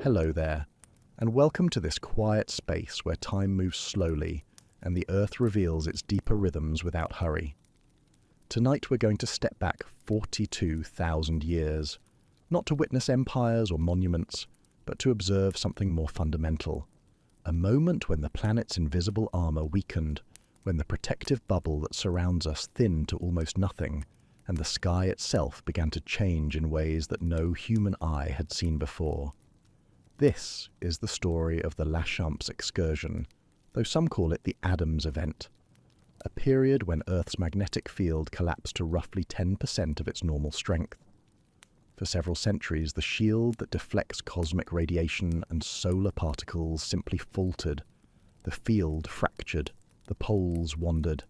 Hello there, and welcome to this quiet space where time moves slowly and the Earth reveals its deeper rhythms without hurry. Tonight we're going to step back 42,000 years, not to witness empires or monuments, but to observe something more fundamental. A moment when the planet's invisible armor weakened, when the protective bubble that surrounds us thinned to almost nothing, and the sky itself began to change in ways that no human eye had seen before. This is the story of the Lachamps excursion, though some call it the Adams event, a period when Earth's magnetic field collapsed to roughly 10% of its normal strength. For several centuries, the shield that deflects cosmic radiation and solar particles simply faltered. The field fractured, the poles wandered,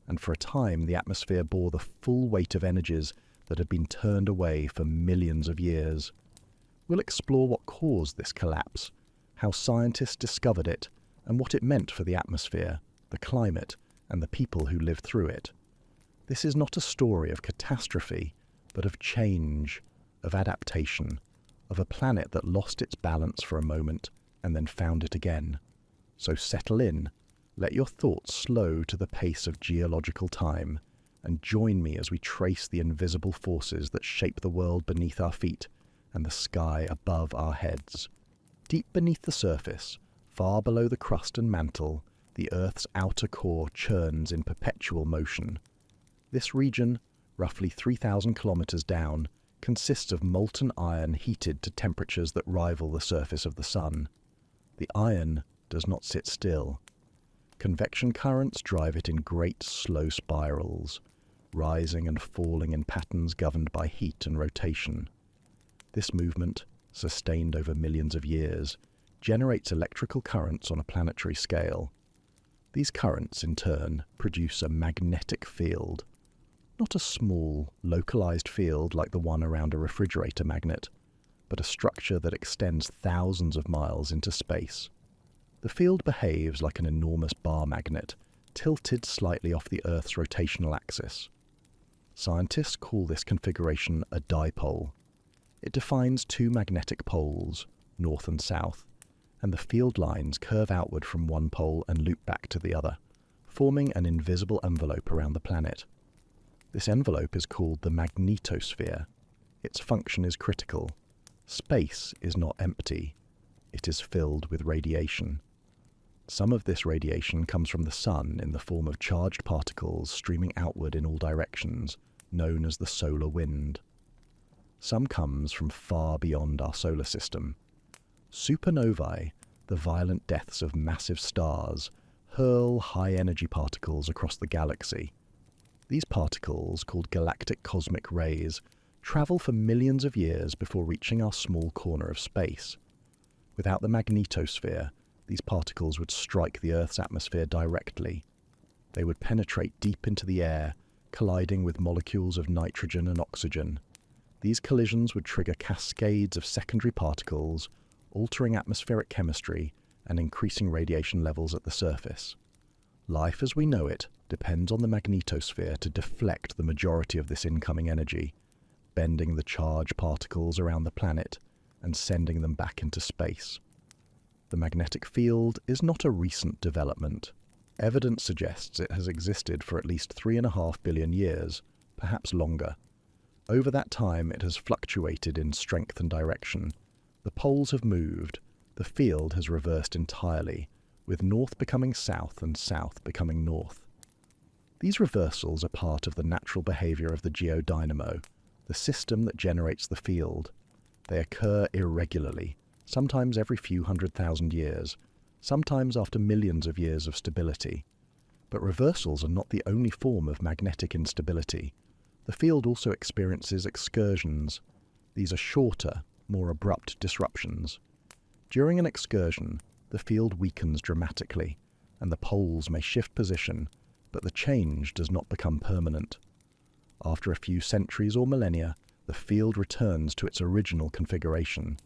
and for a time the atmosphere bore the full weight of energies that had been turned away for millions of years. We'll explore what caused this collapse, how scientists discovered it, and what it meant for the atmosphere, the climate, and the people who lived through it. This is not a story of catastrophe, but of change, of adaptation, of a planet that lost its balance for a moment and then found it again. So settle in, let your thoughts slow to the pace of geological time, and join me as we trace the invisible forces that shape the world beneath our feet and the sky above our heads. Deep beneath the surface, far below the crust and mantle, the Earth's outer core churns in perpetual motion. This region, roughly 3,000 kilometers down, consists of molten iron heated to temperatures that rival the surface of the Sun. The iron does not sit still. Convection currents drive it in great slow spirals, rising and falling in patterns governed by heat and rotation. This movement, sustained over millions of years, generates electrical currents on a planetary scale. These currents, in turn, produce a magnetic field, not a small, localized field like the one around a refrigerator magnet, but a structure that extends thousands of miles into space. The field behaves like an enormous bar magnet, tilted slightly off the Earth's rotational axis. Scientists call this configuration a dipole. It defines two magnetic poles, north and south, and the field lines curve outward from one pole and loop back to the other, forming an invisible envelope around the planet. This envelope is called the magnetosphere. Its function is critical. Space is not empty. It is filled with radiation. Some of this radiation comes from the Sun in the form of charged particles streaming outward in all directions, known as the solar wind. Some comes from far beyond our solar system. Supernovae, the violent deaths of massive stars, hurl high-energy particles across the galaxy. These particles, called galactic cosmic rays, travel for millions of years before reaching our small corner of space. Without the magnetosphere, these particles would strike the Earth's atmosphere directly. They would penetrate deep into the air, colliding with molecules of nitrogen and oxygen. These collisions would trigger cascades of secondary particles, altering atmospheric chemistry and increasing radiation levels at the surface. Life as we know it depends on the magnetosphere to deflect the majority of this incoming energy, bending the charged particles around the planet and sending them back into space. The magnetic field is not a recent development. Evidence suggests it has existed for at least 3.5 billion years, perhaps longer. Over that time, it has fluctuated in strength and direction. The poles have moved, the field has reversed entirely, with north becoming south and south becoming north. These reversals are part of the natural behavior of the geodynamo, the system that generates the field. They occur irregularly, sometimes every few 100,000 years, sometimes after millions of years of stability. But reversals are not the only form of magnetic instability. The field also experiences excursions. These are shorter, more abrupt disruptions. During an excursion, the field weakens dramatically, and the poles may shift position, but the change does not become permanent. After a few centuries or millennia, the field returns to its original configuration.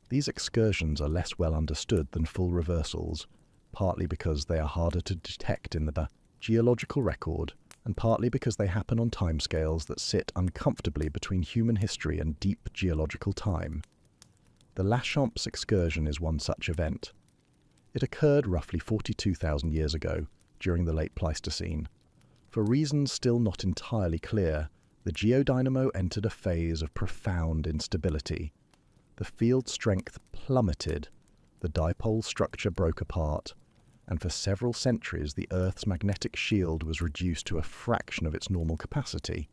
These excursions are less well understood than full reversals, partly because they are harder to detect in the geological record, and partly because they happen on timescales that sit uncomfortably between human history and deep geological time. The Lachamps excursion is one such event. It occurred roughly 42,000 years ago, during the late Pleistocene. For reasons still not entirely clear, the geodynamo entered a phase of profound instability. The field strength plummeted, the dipole structure broke apart, and for several centuries the Earth's magnetic shield was reduced to a fraction of its normal capacity.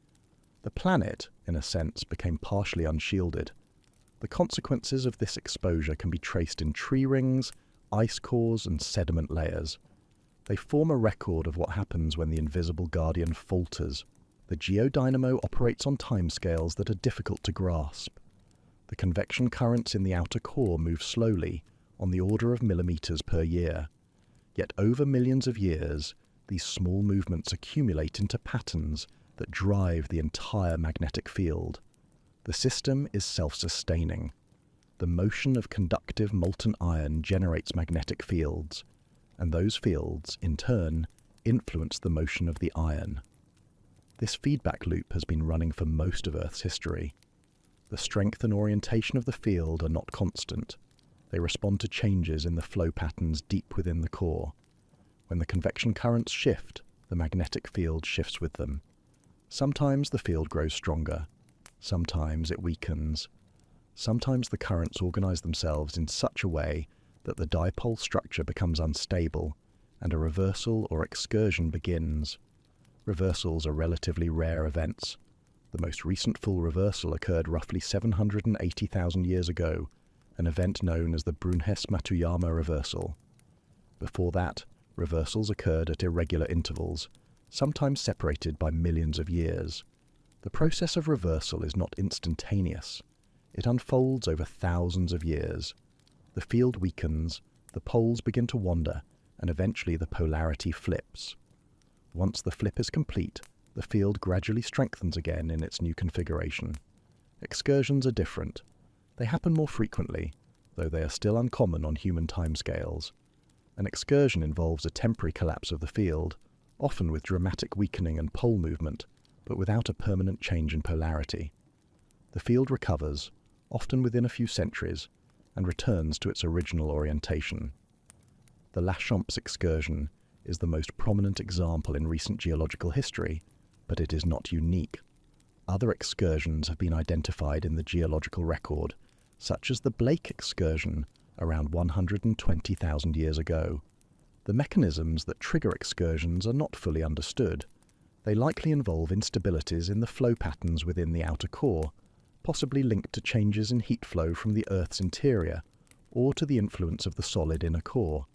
The planet, in a sense, became partially unshielded. The consequences of this exposure can be traced in tree rings, ice cores, and sediment layers. They form a record of what happens when the invisible guardian falters. The geodynamo operates on timescales that are difficult to grasp. The convection currents in the outer core move slowly, on the order of millimeters per year. Yet over millions of years, these small movements accumulate into patterns that drive the entire magnetic field. The system is self-sustaining. The motion of conductive molten iron generates magnetic fields, and those fields, in turn, influence the motion of the iron. This feedback loop has been running for most of Earth's history. The strength and orientation of the field are not constant. They respond to changes in the flow patterns deep within the core. When the convection currents shift, the magnetic field shifts with them. Sometimes the field grows stronger. Sometimes it weakens. Sometimes the currents organize themselves in such a way that the dipole structure becomes unstable and a reversal or excursion begins. Reversals are relatively rare events. The most recent full reversal occurred roughly 780,000 years ago, an event known as the Brunhes-Matuyama reversal. Before that, reversals occurred at irregular intervals, sometimes separated by millions of years. The process of reversal is not instantaneous. It unfolds over thousands of years. The field weakens, the poles begin to wander, and eventually the polarity flips. Once the flip is complete, the field gradually strengthens again in its new configuration. Excursions are different. They happen more frequently, though they are still uncommon on human timescales. An excursion involves a temporary collapse of the field, often with dramatic weakening and pole movement, but without a permanent change in polarity. The field recovers, often within a few centuries, and returns to its original orientation. The Lachamps excursion is the most prominent example in recent geological history, but it is not unique. Other excursions have been identified in the geological record, such as the Blake excursion around 120,000 years ago. The mechanisms that trigger excursions are not fully understood. They likely involve instabilities in the flow patterns within the outer core, possibly linked to changes in heat flow from the Earth's interior, or to the influence of the solid inner core.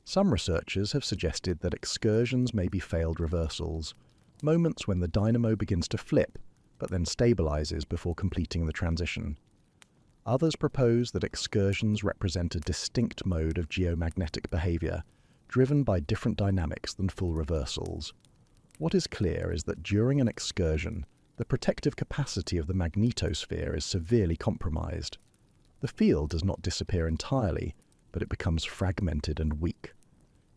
Some researchers have suggested that excursions may be failed reversals, moments when the dynamo begins to flip, but then stabilizes before completing the transition. Others propose that excursions represent a distinct mode of geomagnetic behavior, driven by different dynamics than full reversals. What is clear is that during an excursion, the protective capacity of the magnetosphere is severely compromised. The field does not disappear entirely, but it becomes fragmented and weak.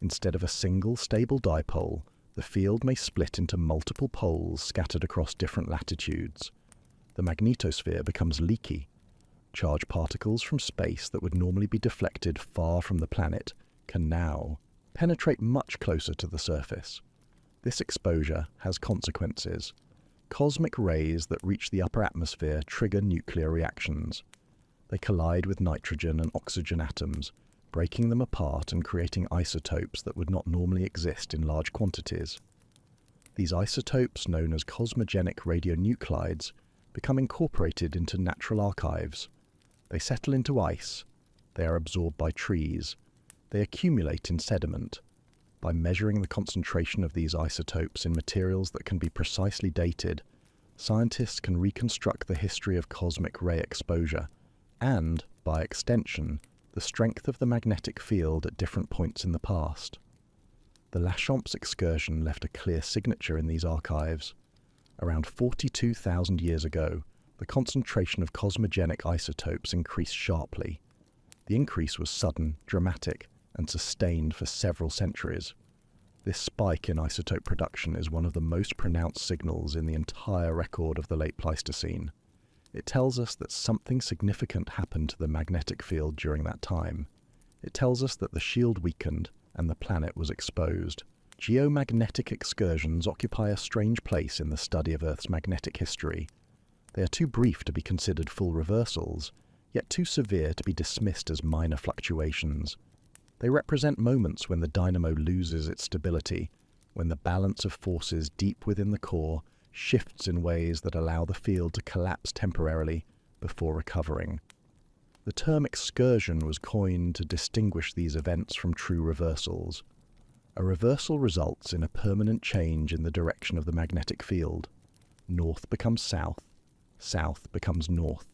Instead of a single stable dipole, the field may split into multiple poles scattered across different latitudes. The magnetosphere becomes leaky. Charged particles from space that would normally be deflected far from the planet can now penetrate much closer to the surface. This exposure has consequences. Cosmic rays that reach the upper atmosphere trigger nuclear reactions. They collide with nitrogen and oxygen atoms, breaking them apart and creating isotopes that would not normally exist in large quantities. These isotopes, known as cosmogenic radionuclides, become incorporated into natural archives. They settle into ice. They are absorbed by trees. They accumulate in sediment. By measuring the concentration of these isotopes in materials that can be precisely dated, scientists can reconstruct the history of cosmic ray exposure and, by extension, the strength of the magnetic field at different points in the past. The Lachamps excursion left a clear signature in these archives. Around 42,000 years ago, the concentration of cosmogenic isotopes increased sharply. The increase was sudden, dramatic, and sustained for several centuries. This spike in isotope production is one of the most pronounced signals in the entire record of the late Pleistocene. It tells us that something significant happened to the magnetic field during that time. It tells us that the shield weakened and the planet was exposed. Geomagnetic excursions occupy a strange place in the study of Earth's magnetic history. They are too brief to be considered full reversals, yet too severe to be dismissed as minor fluctuations. They represent moments when the dynamo loses its stability, when the balance of forces deep within the core shifts in ways that allow the field to collapse temporarily before recovering. The term excursion was coined to distinguish these events from true reversals. A reversal results in a permanent change in the direction of the magnetic field. North becomes south, south becomes north.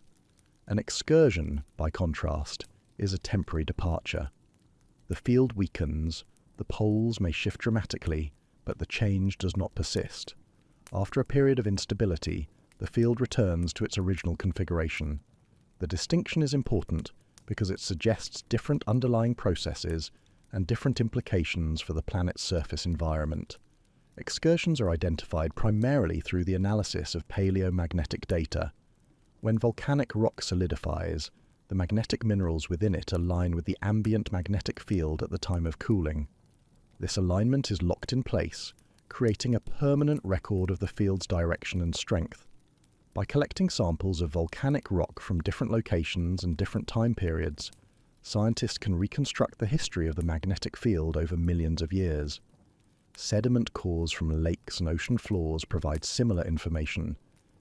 An excursion, by contrast, is a temporary departure. The field weakens, the poles may shift dramatically, but the change does not persist. After a period of instability, the field returns to its original configuration. The distinction is important because it suggests different underlying processes and different implications for the planet's surface environment. Excursions are identified primarily through the analysis of paleomagnetic data. When volcanic rock solidifies, the magnetic minerals within it align with the ambient magnetic field at the time of cooling. This alignment is locked in place, creating a permanent record of the field's direction and strength. By collecting samples of volcanic rock from different locations and different time periods, scientists can reconstruct the history of the magnetic field over millions of years. Sediment cores from lakes and ocean floors provide similar information,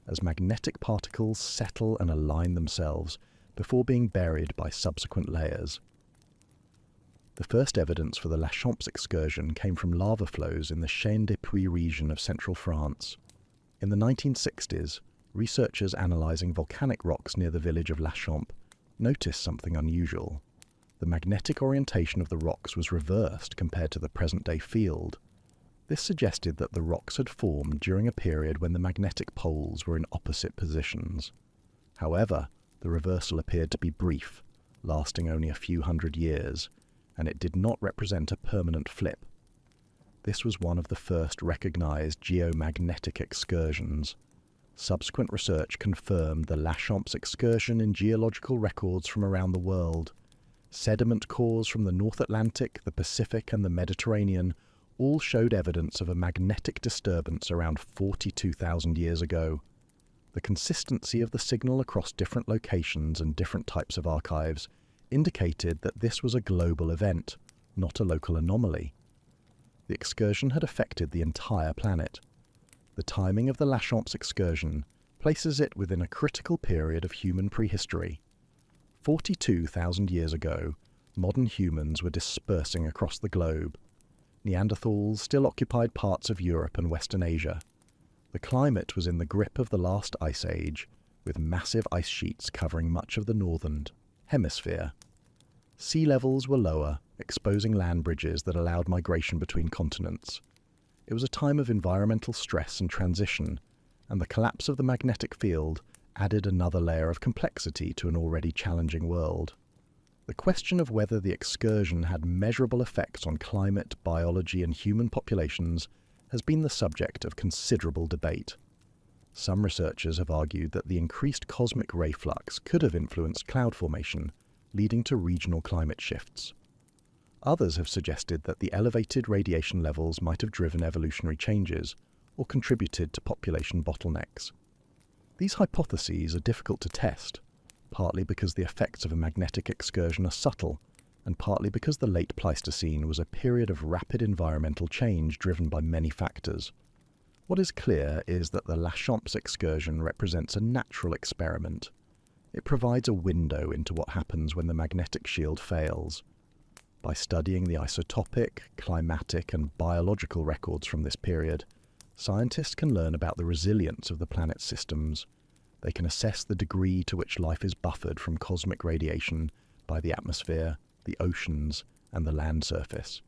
as magnetic particles settle and align themselves before being buried by subsequent layers. The first evidence for the Lachamps excursion came from lava flows in the Chêne des Puys region of central France. In the 1960s, researchers analysing volcanic rocks near the village of Lachamps noticed something unusual. The magnetic orientation of the rocks was reversed compared to the present-day field. This suggested that the rocks had formed during a period when the magnetic poles were in opposite positions. However, the reversal appeared to be brief, lasting only a few hundred years, and it did not represent a permanent flip. This was one of the first recognized geomagnetic excursions. Subsequent research confirmed the Lachamps excursion in geological records from around the world. Sediment cores from the North Atlantic, the Pacific, and the Mediterranean all showed evidence of a magnetic disturbance around 42,000 years ago. The consistency of the signal across different locations and different types of archives indicated that this was a global event, not a local anomaly. The excursion had affected the entire planet. The timing of the Lachamps excursion places it within a critical period of human prehistory. 42,000 years ago, modern humans were dispersing across the globe. Neanderthals still occupied parts of Europe and Western Asia. The climate was in the grip of the last ice age, with massive ice sheets covering much of the northern hemisphere. Sea levels were lower, exposing land bridges that allowed migration between continents. It was a time of environmental stress and transition, and the collapse of the magnetic field added another layer of complexity to an already challenging world. The question of whether the excursion had measurable effects on climate, biology, and human populations has been the subject of considerable debate. Some researchers have argued that the increased cosmic ray flux could have influenced cloud formation, leading to regional climate shifts. Others have suggested that the elevated radiation levels might have driven evolutionary changes or contributed to population bottlenecks. These hypotheses are difficult to test, partly because the effects of a magnetic excursion are subtle, and partly because the late Pleistocene was a period of rapid environmental change driven by many factors. What is clear is that the Lachamps excursion represents a natural experiment. It provides a window into what happens when the magnetic shield fails. By studying the isotopic, climatic, and biological records from this period, scientists can learn about the resilience of the planet's systems. They can assess the degree to which life is buffered from cosmic radiation by the atmosphere, the oceans, and the land surface.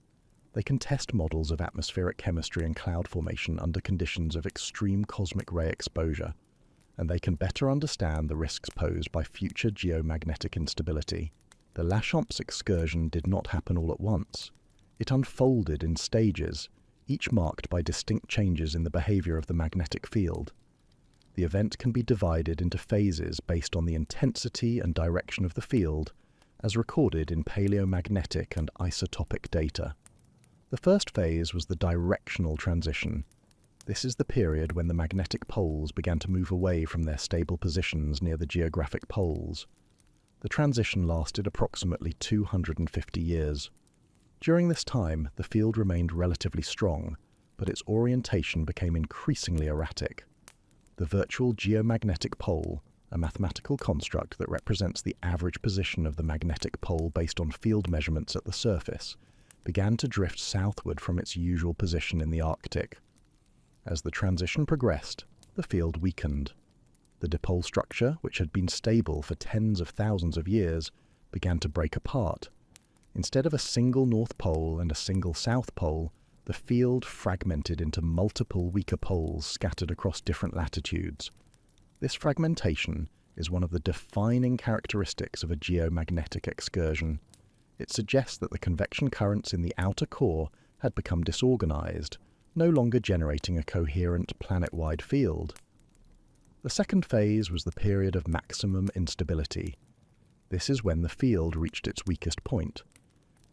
They can test models of atmospheric chemistry and cloud formation under conditions of extreme cosmic ray exposure, and they can better understand the risks posed by future geomagnetic instability. The Lachamps excursion did not happen all at once. It unfolded in stages, each marked by distinct changes in the behavior of the magnetic field. the event can be divided into phases based on the intensity and direction of the field, as recorded in paleomagnetic and isotopic data. The first phase was the directional transition. This is the period when the magnetic poles began to move away from their stable positions near the geographic poles. The transition lasted approximately 250 years. During this time, the field remained relatively strong, but its orientation became increasingly erratic. The virtual geomagnetic pole, a mathematical construct that represents the average position of the magnetic pole based on field measurements at the surface, began to drift southward from its usual position in the Arctic. As the transition progressed, the field weakened. The dipole structure, which had been stable for tens of thousands of years, began to break apart. Instead of a single North Pole and a single South Pole, the field fragmented into multiple weaker poles scattered across different latitudes. This fragmentation is one of the defining characteristics of a geomagnetic excursion. It suggests that the convection currents in the outer core had become disorganized, no longer generating a coherent planet-wide field. The second phase was the period of maximum instability. This is when the field reached its weakest point.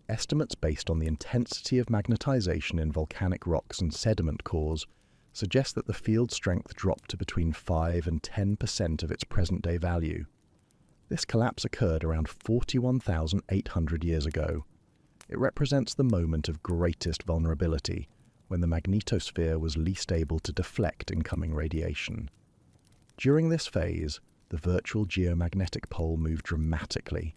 Estimates based on the intensity of magnetization in volcanic rocks and sediment cores suggest that the field strength dropped to between 5 and 10% of its present-day value. This collapse occurred around 41,800 years ago. It represents the moment of greatest vulnerability, when the magnetosphere was least able to deflect incoming radiation. During this phase, the virtual geomagnetic pole moved dramatically.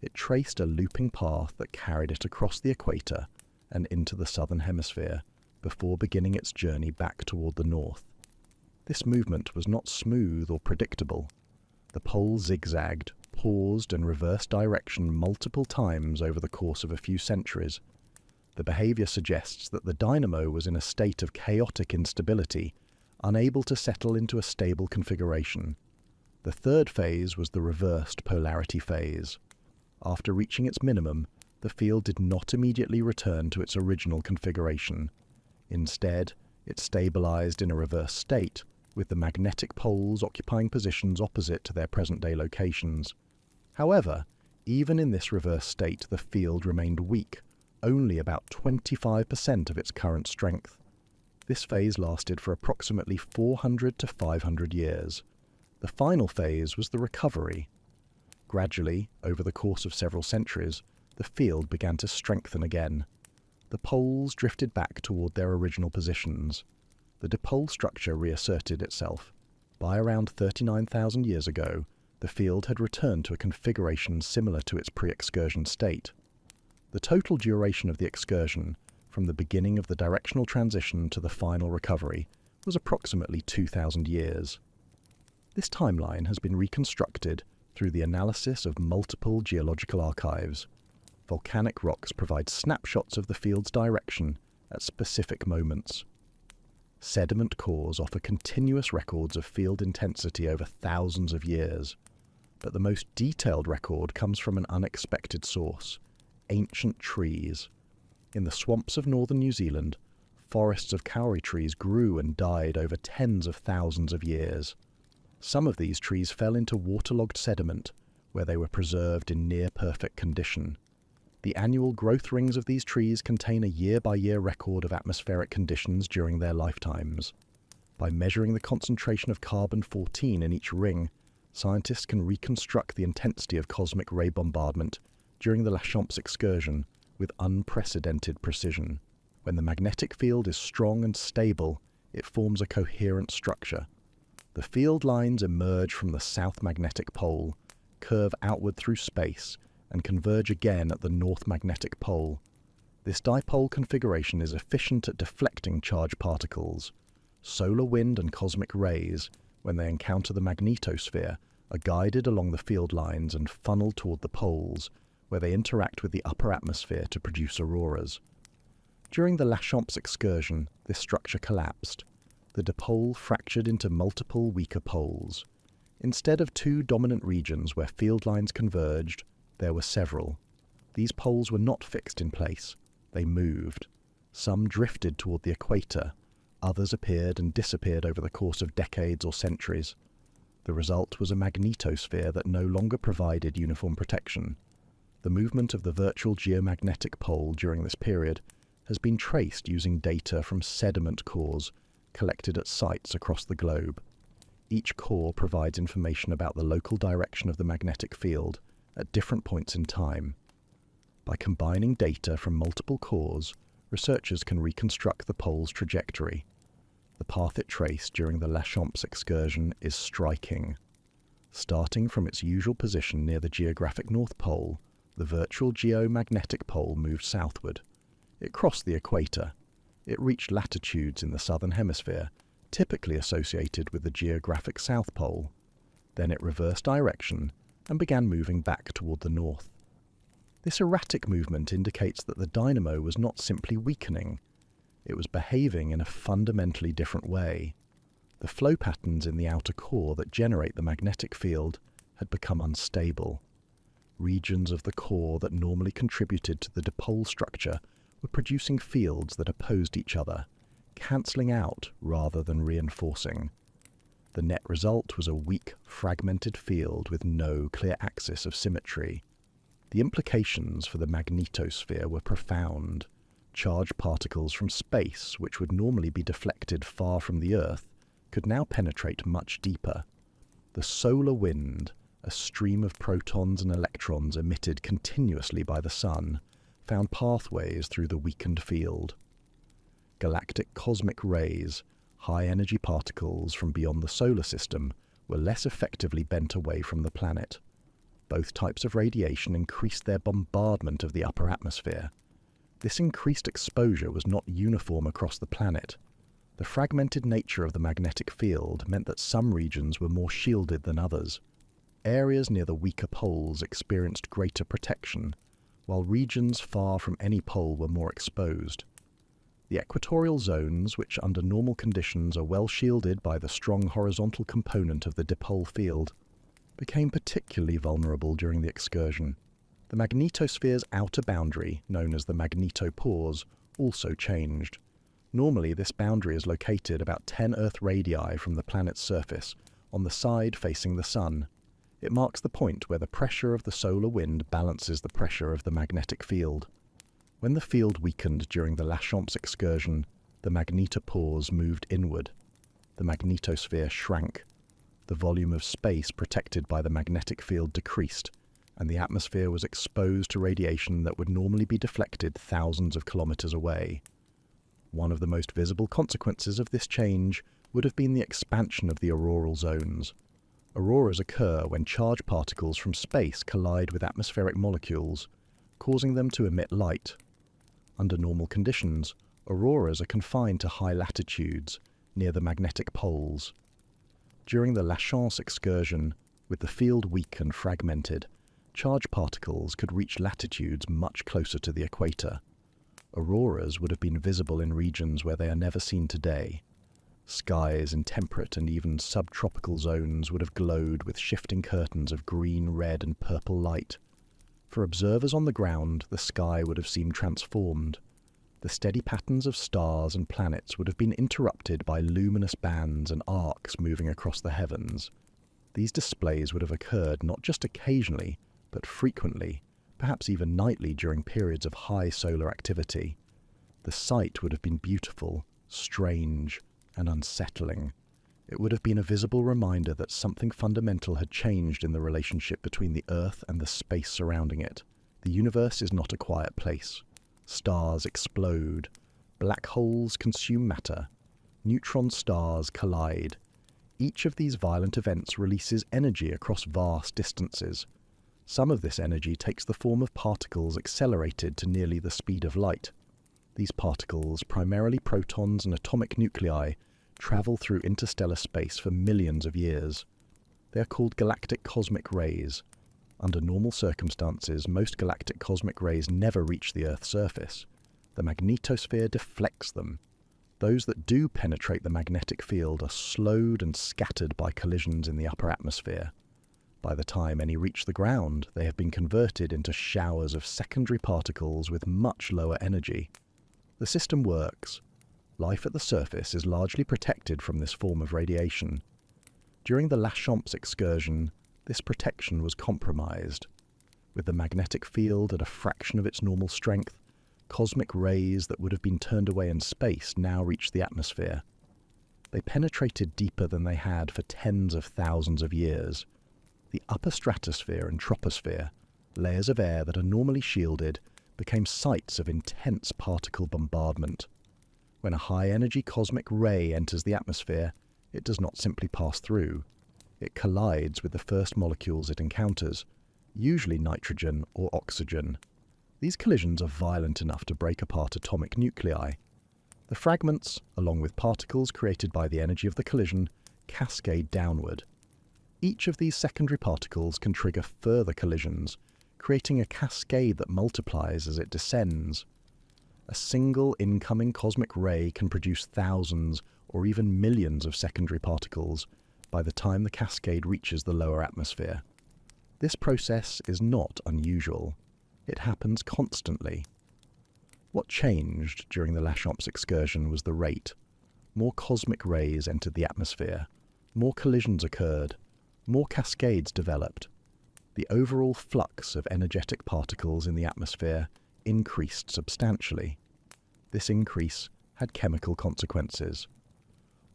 It traced a looping path that carried it across the equator and into the southern hemisphere before beginning its journey back toward the north. This movement was not smooth or predictable. The pole zigzagged, paused, and reversed direction multiple times over the course of a few centuries. The behavior suggests that the dynamo was in a state of chaotic instability, unable to settle into a stable configuration. The third phase was the reversed polarity phase. After reaching its minimum, the field did not immediately return to its original configuration. Instead, it stabilized in a reverse state, with the magnetic poles occupying positions opposite to their present-day locations. However, even in this reverse state, the field remained weak, only about 25% of its current strength. This phase lasted for approximately 400 to 500 years. The final phase was the recovery. Gradually, over the course of several centuries, the field began to strengthen again. The poles drifted back toward their original positions. The dipole structure reasserted itself. By around 39,000 years ago, the field had returned to a configuration similar to its pre-excursion state. The total duration of the excursion, from the beginning of the directional transition to the final recovery, was approximately 2,000 years. This timeline has been reconstructed through the analysis of multiple geological archives. Volcanic rocks provide snapshots of the field's direction at specific moments. Sediment cores offer continuous records of field intensity over thousands of years, but the most detailed record comes from an unexpected source: ancient trees. In the swamps of northern New Zealand, forests of kauri trees grew and died over tens of thousands of years. Some of these trees fell into waterlogged sediment, where they were preserved in near-perfect condition. The annual growth rings of these trees contain a year-by-year record of atmospheric conditions during their lifetimes. By measuring the concentration of carbon-14 in each ring, scientists can reconstruct the intensity of cosmic ray bombardment during the La Champs excursion with unprecedented precision. When the magnetic field is strong and stable, it forms a coherent structure. The field lines emerge from the south magnetic pole, curve outward through space, and converge again at the north magnetic pole. This dipole configuration is efficient at deflecting charged particles. Solar wind and cosmic rays, when they encounter the magnetosphere, are guided along the field lines and funneled toward the poles, where they interact with the upper atmosphere to produce auroras. During the La Champs excursion, this structure collapsed. The dipole fractured into multiple weaker poles. Instead of two dominant regions where field lines converged, there were several. These poles were not fixed in place. They moved. Some drifted toward the equator. others appeared and disappeared over the course of decades or centuries. The result was a magnetosphere that no longer provided uniform protection. The movement of the virtual geomagnetic pole during this period has been traced using data from sediment cores collected at sites across the globe. Each core provides information about the local direction of the magnetic field at different points in time. By combining data from multiple cores, researchers can reconstruct the pole's trajectory. The path it traced during the Lachamps excursion is striking. Starting from its usual position near the geographic North Pole, the virtual geomagnetic pole moved southward. It crossed the equator. It reached latitudes in the southern hemisphere, typically associated with the geographic South Pole. Then it reversed direction and began moving back toward the north. This erratic movement indicates that the dynamo was not simply weakening. It was behaving in a fundamentally different way. The flow patterns in the outer core that generate the magnetic field had become unstable. Regions of the core that normally contributed to the dipole structure were producing fields that opposed each other, cancelling out rather than reinforcing. The net result was a weak, fragmented field with no clear axis of symmetry. The implications for the magnetosphere were profound. Charged particles from space, which would normally be deflected far from the Earth, could now penetrate much deeper. The solar wind, a stream of protons and electrons emitted continuously by the Sun, found pathways through the weakened field. Galactic cosmic rays, high-energy particles from beyond the solar system, were less effectively bent away from the planet. Both types of radiation increased their bombardment of the upper atmosphere. This increased exposure was not uniform across the planet. The fragmented nature of the magnetic field meant that some regions were more shielded than others. Areas near the weaker poles experienced greater protection, while regions far from any pole were more exposed. The equatorial zones, which under normal conditions are well shielded by the strong horizontal component of the dipole field, became particularly vulnerable during the excursion. The magnetosphere's outer boundary, known as the magnetopause, also changed. Normally, this boundary is located about 10 Earth radii from the planet's surface, on the side facing the Sun. It marks the point where the pressure of the solar wind balances the pressure of the magnetic field. When the field weakened during the Lachamps excursion, the magnetopause moved inward. The magnetosphere shrank. The volume of space protected by the magnetic field decreased, and the atmosphere was exposed to radiation that would normally be deflected thousands of kilometers away. One of the most visible consequences of this change would have been the expansion of the auroral zones. Auroras occur when charged particles from space collide with atmospheric molecules, causing them to emit light. Under normal conditions, auroras are confined to high latitudes, near the magnetic poles. During the Lachamps excursion, with the field weak and fragmented, charged particles could reach latitudes much closer to the equator. Auroras would have been visible in regions where they are never seen today. Skies in temperate and even subtropical zones would have glowed with shifting curtains of green, red, and purple light. For observers on the ground, the sky would have seemed transformed. The steady patterns of stars and planets would have been interrupted by luminous bands and arcs moving across the heavens. These displays would have occurred not just occasionally, but frequently, perhaps even nightly during periods of high solar activity. The sight would have been beautiful, strange, and unsettling. It would have been a visible reminder that something fundamental had changed in the relationship between the Earth and the space surrounding it. The universe is not a quiet place. Stars explode. Black holes consume matter. Neutron stars collide. Each of these violent events releases energy across vast distances. Some of this energy takes the form of particles accelerated to nearly the speed of light. These particles, primarily protons and atomic nuclei, travel through interstellar space for millions of years. They are called galactic cosmic rays. Under normal circumstances, most galactic cosmic rays never reach the Earth's surface. The magnetosphere deflects them. Those that do penetrate the magnetic field are slowed and scattered by collisions in the upper atmosphere. By the time any reach the ground, they have been converted into showers of secondary particles with much lower energy. The system works. Life at the surface is largely protected from this form of radiation. During the Lachamps excursion, this protection was compromised. With the magnetic field at a fraction of its normal strength, cosmic rays that would have been turned away in space now reached the atmosphere. They penetrated deeper than they had for tens of thousands of years. The upper stratosphere and troposphere, layers of air that are normally shielded, became sites of intense particle bombardment. When a high-energy cosmic ray enters the atmosphere, it does not simply pass through. It collides with the first molecules it encounters, usually nitrogen or oxygen. These collisions are violent enough to break apart atomic nuclei. The fragments, along with particles created by the energy of the collision, cascade downward. Each of these secondary particles can trigger further collisions, creating a cascade that multiplies as it descends. A single incoming cosmic ray can produce thousands or even millions of secondary particles by the time the cascade reaches the lower atmosphere. This process is not unusual. It happens constantly. What changed during the Lachamps excursion was the rate. More cosmic rays entered the atmosphere. More collisions occurred. More cascades developed. The overall flux of energetic particles in the atmosphere increased substantially. This increase had chemical consequences.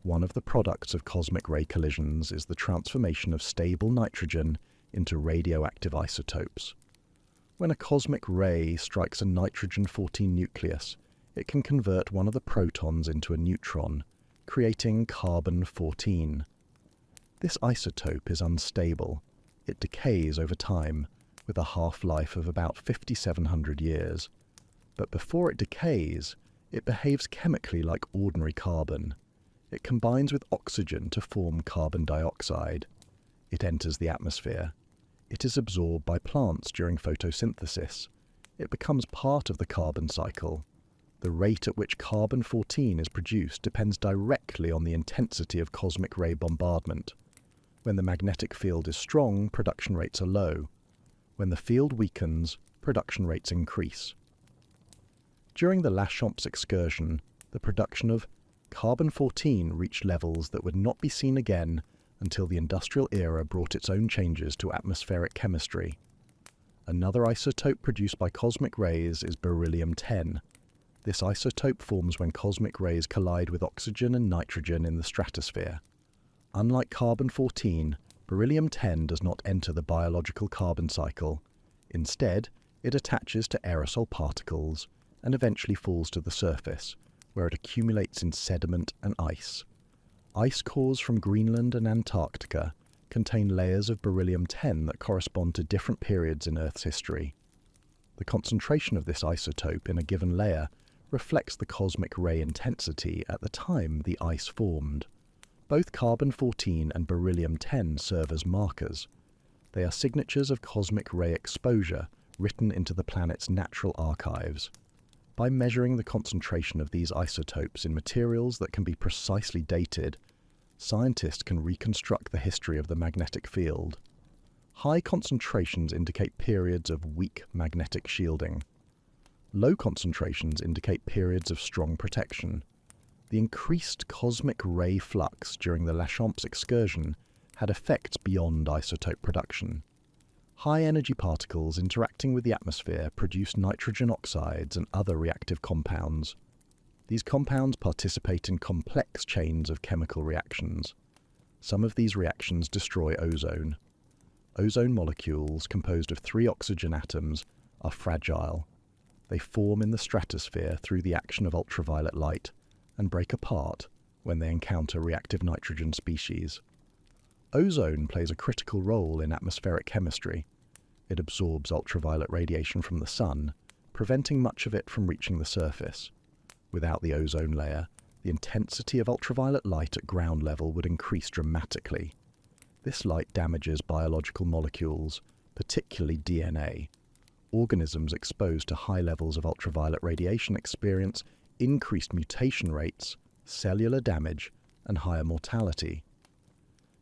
One of the products of cosmic ray collisions is the transformation of stable nitrogen into radioactive isotopes. When a cosmic ray strikes a nitrogen-14 nucleus, it can convert one of the protons into a neutron, creating carbon-14. This isotope is unstable. It decays over time, with a half-life of about 5,700 years. But before it decays, it behaves chemically like ordinary carbon. It combines with oxygen to form carbon dioxide. It enters the atmosphere. It is absorbed by plants during photosynthesis. It becomes part of the carbon cycle. The rate at which carbon-14 is produced depends directly on the intensity of cosmic ray bombardment. When the magnetic field is strong, production rates are low. When the field weakens, production rates increase. During the Lachamps excursion, the production of carbon-14 reached levels that would not be seen again until the industrial era brought its own changes to atmospheric chemistry. Another isotope produced by cosmic rays is beryllium-10. This isotope forms when cosmic rays collide with oxygen and nitrogen in the stratosphere. Unlike carbon-14, beryllium-10 does not enter the biological carbon cycle. Instead, it attaches to aerosol particles and eventually falls to the surface, where it accumulates in sediment and ice. Ice cores from Greenland and Antarctica contain layers of beryllium-10 that correspond to different periods in Earth's history. The concentration of this isotope in a given layer reflects the cosmic ray intensity at the time the ice formed. Both carbon-14 and beryllium-10 serve as markers. They are signatures of cosmic ray exposure written into the planet's natural archives. By measuring the concentration of these isotopes in materials that can be precisely dated, scientists can reconstruct the history of the magnetic field. High concentrations indicate periods of weak magnetic shielding. Low concentrations indicate periods of strong protection. The increased cosmic ray flux during the Lachamps excursion had effects beyond isotope production. High-energy particles interacting with the atmosphere produce nitrogen oxides and other reactive compounds. These compounds participate in complex chains of chemical reactions. Some of these reactions destroy ozone. Ozone molecules, composed of 3 oxygen atoms, are fragile. They form in the stratosphere through the action of ultraviolet light and break apart when they encounter reactive nitrogen species. Ozone plays a critical role in atmospheric chemistry. It absorbs ultraviolet radiation from the sun, preventing much of it from reaching the surface. Without the ozone layer, the intensity of ultraviolet light at ground level would increase dramatically. This light damages biological molecules, particularly DNA. Organisms exposed to high levels of ultraviolet radiation experience increased mutation rates, cellular damage, and higher mortality.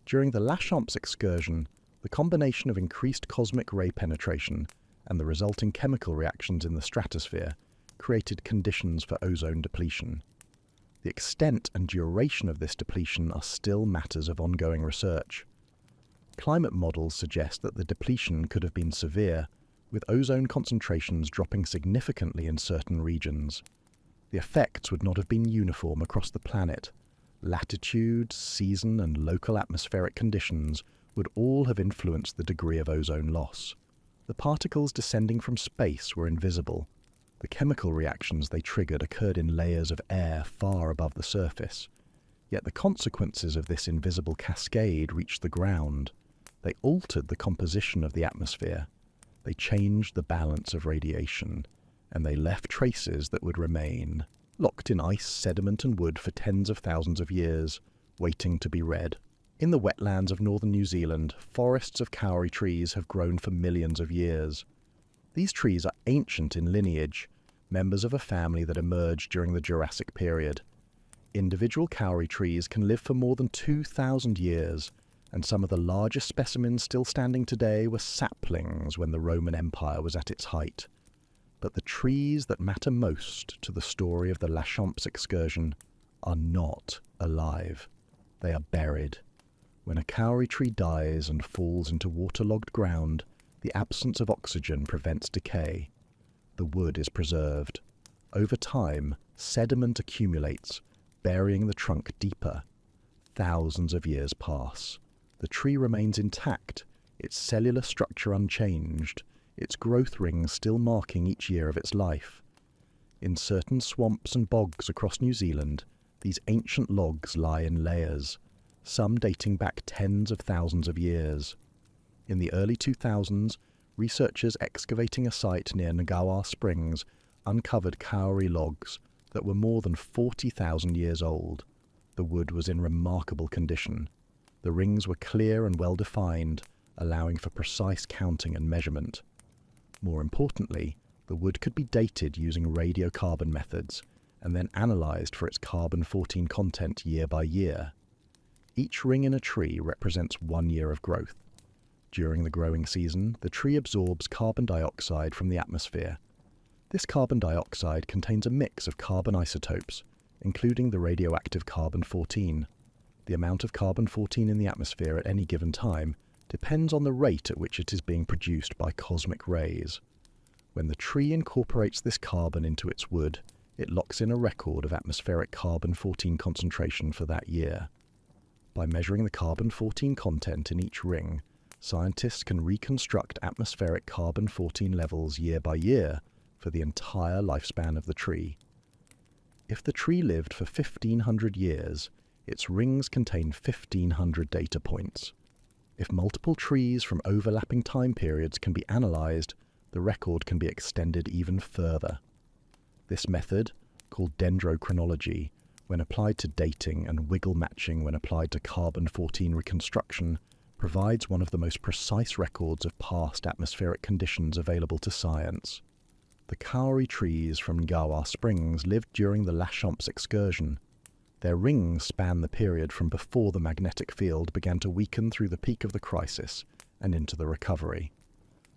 During the Lachamps excursion, the combination of increased cosmic ray penetration and the resulting chemical reactions in the stratosphere created conditions for ozone depletion. The extent and duration of this depletion are still matters of ongoing research. Climate models suggest that the depletion could have been severe, with ozone concentrations dropping significantly in certain regions. The effects would not have been uniform across the planet. Latitude, season, and local atmospheric conditions would all have influenced the degree of ozone loss. The particles descending from space were invisible. The chemical reactions they triggered occurred in layers of air far above the surface. Yet the consequences of this invisible cascade reached the ground. They altered the composition of the atmosphere. They changed the balance of radiation, and they left traces that would remain, locked in ice, sediment, and wood for tens of thousands of years, waiting to be read. In the wetlands of northern New Zealand, forests of kauri trees have grown for millions of years. These trees are ancient in lineage, members of a family that emerged during the Jurassic period. Individual kauri trees can live for more than 2,000 years, and some of the largest specimens still standing today were saplings when the Roman Empire was at its height. But the trees that matter most to the story of the Lachamps excursion are not alive. They are buried. When a kauri tree dies and falls into waterlogged ground, the absence of oxygen prevents decay. The wood is preserved. Over time, sediment accumulates, burying the trunk deeper. Thousands of years pass. The tree remains intact, its cellular structure unchanged, its growth rings still marking each year of its life. In certain swamps and bogs across New Zealand, these ancient logs lie in layers, some dating back tens of thousands of years. In the early 2000s, researchers excavating a site near Ngauau Springs uncovered kauri logs that were more than 40,000 years old. The wood was in remarkable condition. The rings were clear and well-defined, allowing for precise counting and measurement. More importantly, the wood could be dated using radiocarbon methods and then analysed for its carbon-14 content year by year. Each ring in a tree represents 1 year of growth. During the growing season, the tree absorbs carbon dioxide from the atmosphere. This carbon dioxide contains a mix of carbon isotopes, including the radioactive carbon-14. The amount of carbon-14 in the atmosphere at any given time depends on the rate at which it is being produced by cosmic rays. When the tree incorporates this carbon into its wood, it locks in a record of atmospheric carbon-14 concentration for that year. By measuring the carbon-14 content in each ring, scientists can reconstruct atmospheric carbon-14 levels year by year for the entire lifespan of the tree. If the tree lived for 1,500 years, its rings contain 1,500 data points. If multiple trees from overlapping time periods can be analysed, the record can be extended even further. This method, called dendrochronology, when applied to dating and wiggle matching when applied to carbon-14 reconstruction, provides one of the most precise records of past atmospheric conditions available to science. The kauri trees from Ngauau Springs lived during the Lachamps excursion. Their rings span the period from before the magnetic field began to weaken through the peak of the crisis and into the recovery.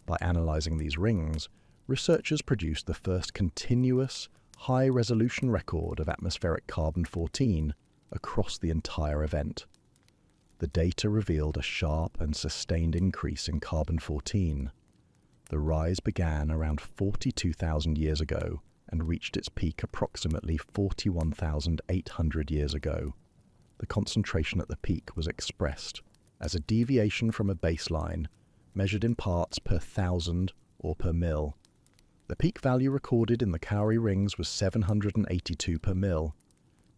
By analysing these rings, researchers produced the first continuous, high-resolution record of atmospheric carbon-14 across the entire event. The data revealed a sharp and sustained increase in carbon-14. The rise began around 42,000 years ago and reached its peak approximately 41,800 years ago. The concentration at the peak was expressed as a deviation from a baseline, measured in parts per thousand or per mil. The peak value recorded in the kauri rings was 782 per mil.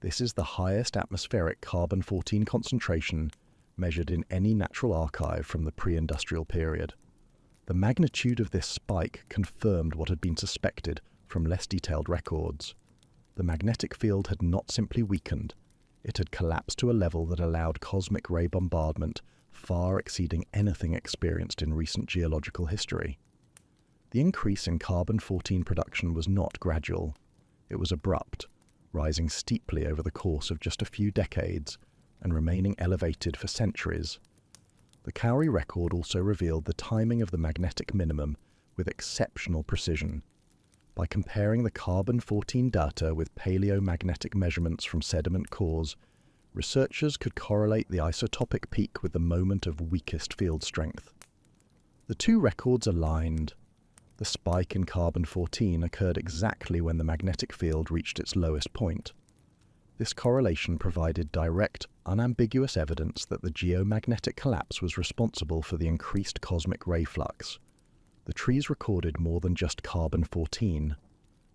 This is the highest atmospheric carbon-14 concentration measured in any natural archive from the pre-industrial period. The magnitude of this spike confirmed what had been suspected from less detailed records. The magnetic field had not simply weakened, it had collapsed to a level that allowed cosmic ray bombardment far exceeding anything experienced in recent geological history. The increase in carbon-14 production was not gradual. It was abrupt, rising steeply over the course of just a few decades and remaining elevated for centuries. The kauri record also revealed the timing of the magnetic minimum with exceptional precision. By comparing the carbon-14 data with paleomagnetic measurements from sediment cores, researchers could correlate the isotopic peak with the moment of weakest field strength. The two records aligned. The spike in carbon-14 occurred exactly when the magnetic field reached its lowest point. This correlation provided direct, unambiguous evidence that the geomagnetic collapse was responsible for the increased cosmic ray flux. The trees recorded more than just carbon-14.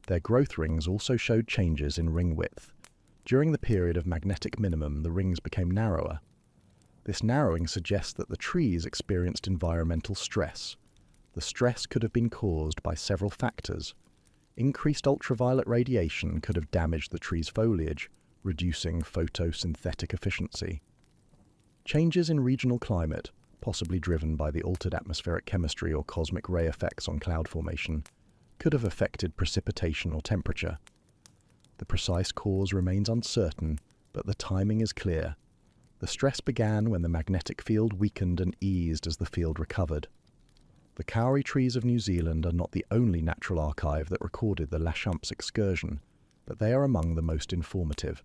Their growth rings also showed changes in ring width. During the period of magnetic minimum, the rings became narrower. This narrowing suggests that the trees experienced environmental stress. The stress could have been caused by several factors. Increased ultraviolet radiation could have damaged the tree's foliage, reducing photosynthetic efficiency. Changes in regional climate, possibly driven by the altered atmospheric chemistry or cosmic ray effects on cloud formation, could have affected precipitation or temperature. The precise cause remains uncertain, but the timing is clear. The stress began when the magnetic field weakened and eased as the field recovered. The kauri trees of New Zealand are not the only natural archive that recorded the Lachumps excursion, but they are among the most informative.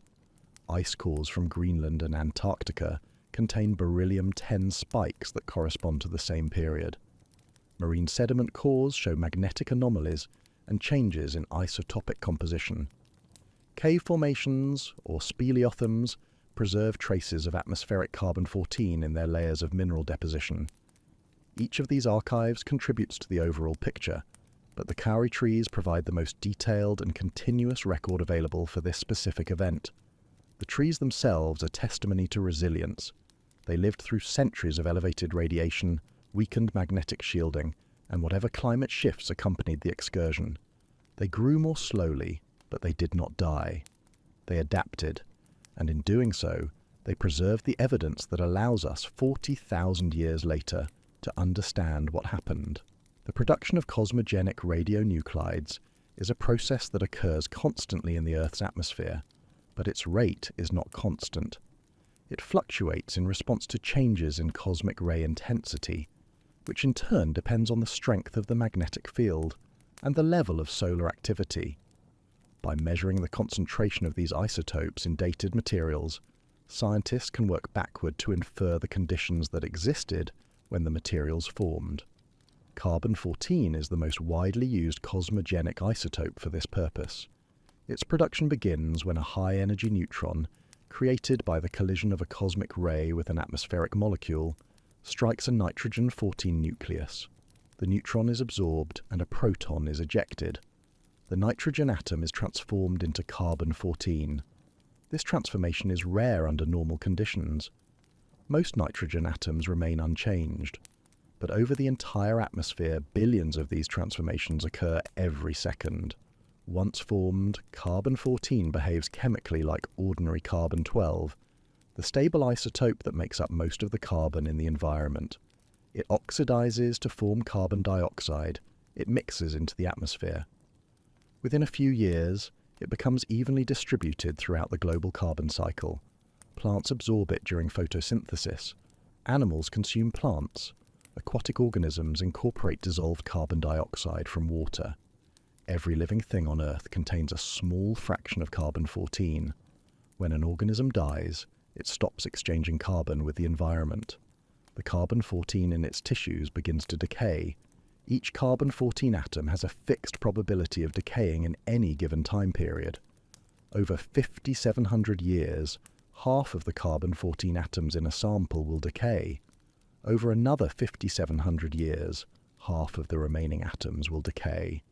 Ice cores from Greenland and Antarctica contain beryllium-10 spikes that correspond to the same period. Marine sediment cores show magnetic anomalies and changes in isotopic composition. Cave formations, or speleothems, preserve traces of atmospheric carbon-14 in their layers of mineral deposition. Each of these archives contributes to the overall picture, but the kauri trees provide the most detailed and continuous record available for this specific event. The trees themselves are testimony to resilience. They lived through centuries of elevated radiation, weakened magnetic shielding, and whatever climate shifts accompanied the excursion. They grew more slowly, but they did not die. They adapted, and in doing so, they preserved the evidence that allows us 40,000 years later to understand what happened. The production of cosmogenic radionuclides is a process that occurs constantly in the Earth's atmosphere, but its rate is not constant. It fluctuates in response to changes in cosmic ray intensity, which in turn depends on the strength of the magnetic field and the level of solar activity. By measuring the concentration of these isotopes in dated materials, scientists can work backward to infer the conditions that existed when the materials formed. Carbon-14 is the most widely used cosmogenic isotope for this purpose. Its production begins when a high-energy neutron, created by the collision of a cosmic ray with an atmospheric molecule, strikes a nitrogen-14 nucleus. The neutron is absorbed and a proton is ejected. The nitrogen atom is transformed into carbon-14. This transformation is rare under normal conditions. Most nitrogen atoms remain unchanged, but over the entire atmosphere, billions of these transformations occur every second. Once formed, carbon-14 behaves chemically like ordinary carbon-12, the stable isotope that makes up most of the carbon in the environment. It oxidizes to form carbon dioxide. It mixes into the atmosphere. Within a few years, it becomes evenly distributed throughout the global carbon cycle. Plants absorb it during photosynthesis. Animals consume plants. Aquatic organisms incorporate dissolved carbon dioxide from water. Every living thing on Earth contains a small fraction of carbon-14. When an organism dies, it stops exchanging carbon with the environment. The carbon-14 in its tissues begins to decay. Each carbon-14 atom has a fixed probability of decaying in any given time period. Over 5,700 years, half of the carbon-14 atoms in a sample will decay. Over another 5,700 years, half of the remaining atoms will decay.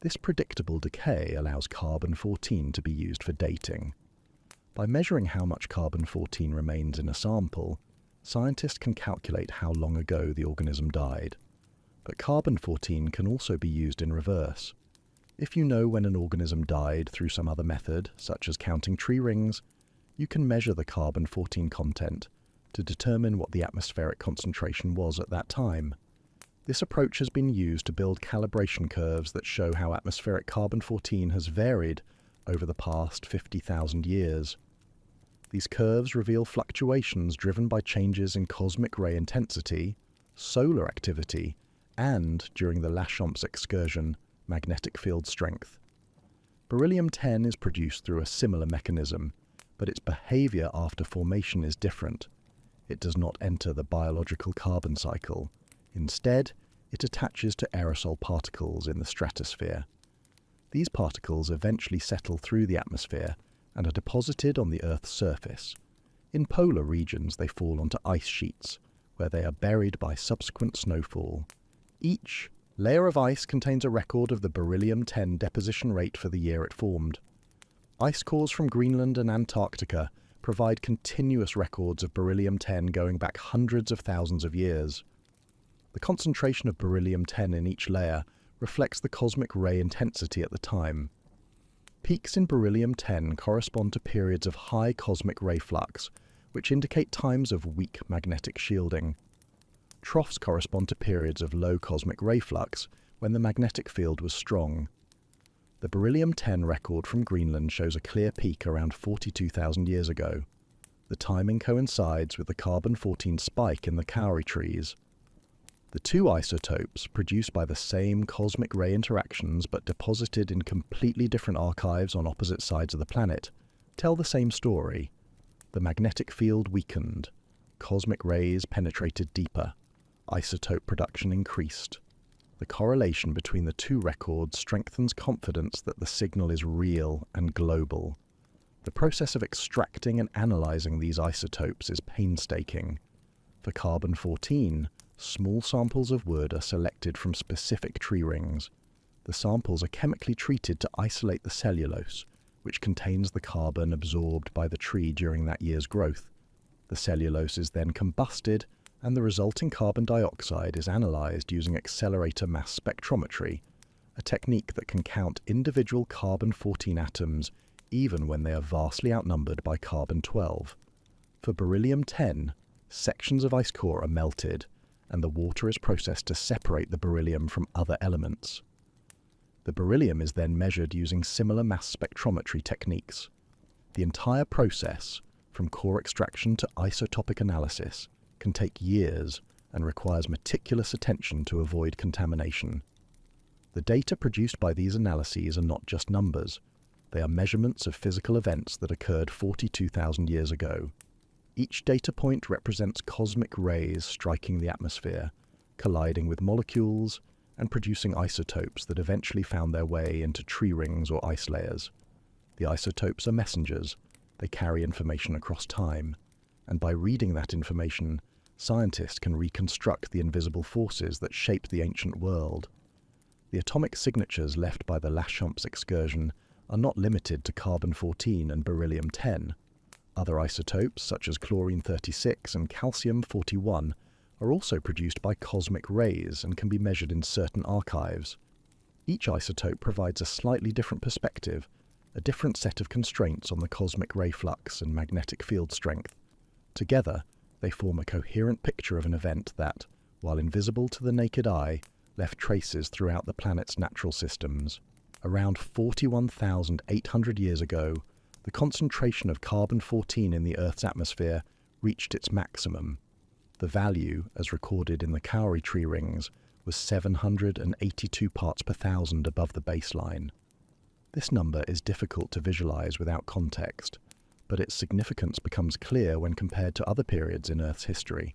This predictable decay allows carbon-14 to be used for dating. By measuring how much carbon-14 remains in a sample, scientists can calculate how long ago the organism died. But carbon-14 can also be used in reverse. If you know when an organism died through some other method, such as counting tree rings, you can measure the carbon-14 content to determine what the atmospheric concentration was at that time. This approach has been used to build calibration curves that show how atmospheric carbon-14 has varied over the past 50,000 years. These curves reveal fluctuations driven by changes in cosmic ray intensity, solar activity, and, during the Lachumps excursion, magnetic field strength. Beryllium-10 is produced through a similar mechanism, but its behavior after formation is different. It does not enter the biological carbon cycle. Instead, it attaches to aerosol particles in the stratosphere. These particles eventually settle through the atmosphere and are deposited on the Earth's surface. In polar regions, they fall onto ice sheets, where they are buried by subsequent snowfall. Each layer of ice contains a record of the beryllium-10 deposition rate for the year it formed. Ice cores from Greenland and Antarctica provide continuous records of beryllium-10 going back hundreds of thousands of years. The concentration of beryllium-10 in each layer reflects the cosmic ray intensity at the time. Peaks in beryllium-10 correspond to periods of high cosmic ray flux, which indicate times of weak magnetic shielding. Troughs correspond to periods of low cosmic ray flux, when the magnetic field was strong. The beryllium-10 record from Greenland shows a clear peak around 42,000 years ago. The timing coincides with the carbon-14 spike in the kauri trees. The two isotopes, produced by the same cosmic ray interactions but deposited in completely different archives on opposite sides of the planet, tell the same story. The magnetic field weakened, cosmic rays penetrated deeper, isotope production increased. The correlation between the two records strengthens confidence that the signal is real and global. The process of extracting and analyzing these isotopes is painstaking. For carbon-14, small samples of wood are selected from specific tree rings. The samples are chemically treated to isolate the cellulose, which contains the carbon absorbed by the tree during that year's growth. The cellulose is then combusted, and the resulting carbon dioxide is analyzed using accelerator mass spectrometry, a technique that can count individual carbon-14 atoms even when they are vastly outnumbered by carbon-12. For beryllium-10, sections of ice core are melted, and the water is processed to separate the beryllium from other elements. The beryllium is then measured using similar mass spectrometry techniques. The entire process, from core extraction to isotopic analysis, can take years and requires meticulous attention to avoid contamination. The data produced by these analyses are not just numbers. They are measurements of physical events that occurred 42,000 years ago. Each data point represents cosmic rays striking the atmosphere, colliding with molecules, and producing isotopes that eventually found their way into tree rings or ice layers. The isotopes are messengers. They carry information across time, and by reading that information, scientists can reconstruct the invisible forces that shaped the ancient world. The atomic signatures left by the Lachamps excursion are not limited to carbon-14 and beryllium-10. Other isotopes, such as chlorine-36 and calcium-41, are also produced by cosmic rays and can be measured in certain archives. Each isotope provides a slightly different perspective, a different set of constraints on the cosmic ray flux and magnetic field strength. Together, they form a coherent picture of an event that, while invisible to the naked eye, left traces throughout the planet's natural systems. Around 41,800 years ago, the concentration of carbon-14 in the Earth's atmosphere reached its maximum. The value, as recorded in the kauri tree rings, was 782 parts per thousand above the baseline. This number is difficult to visualize without context, but its significance becomes clear when compared to other periods in Earth's history.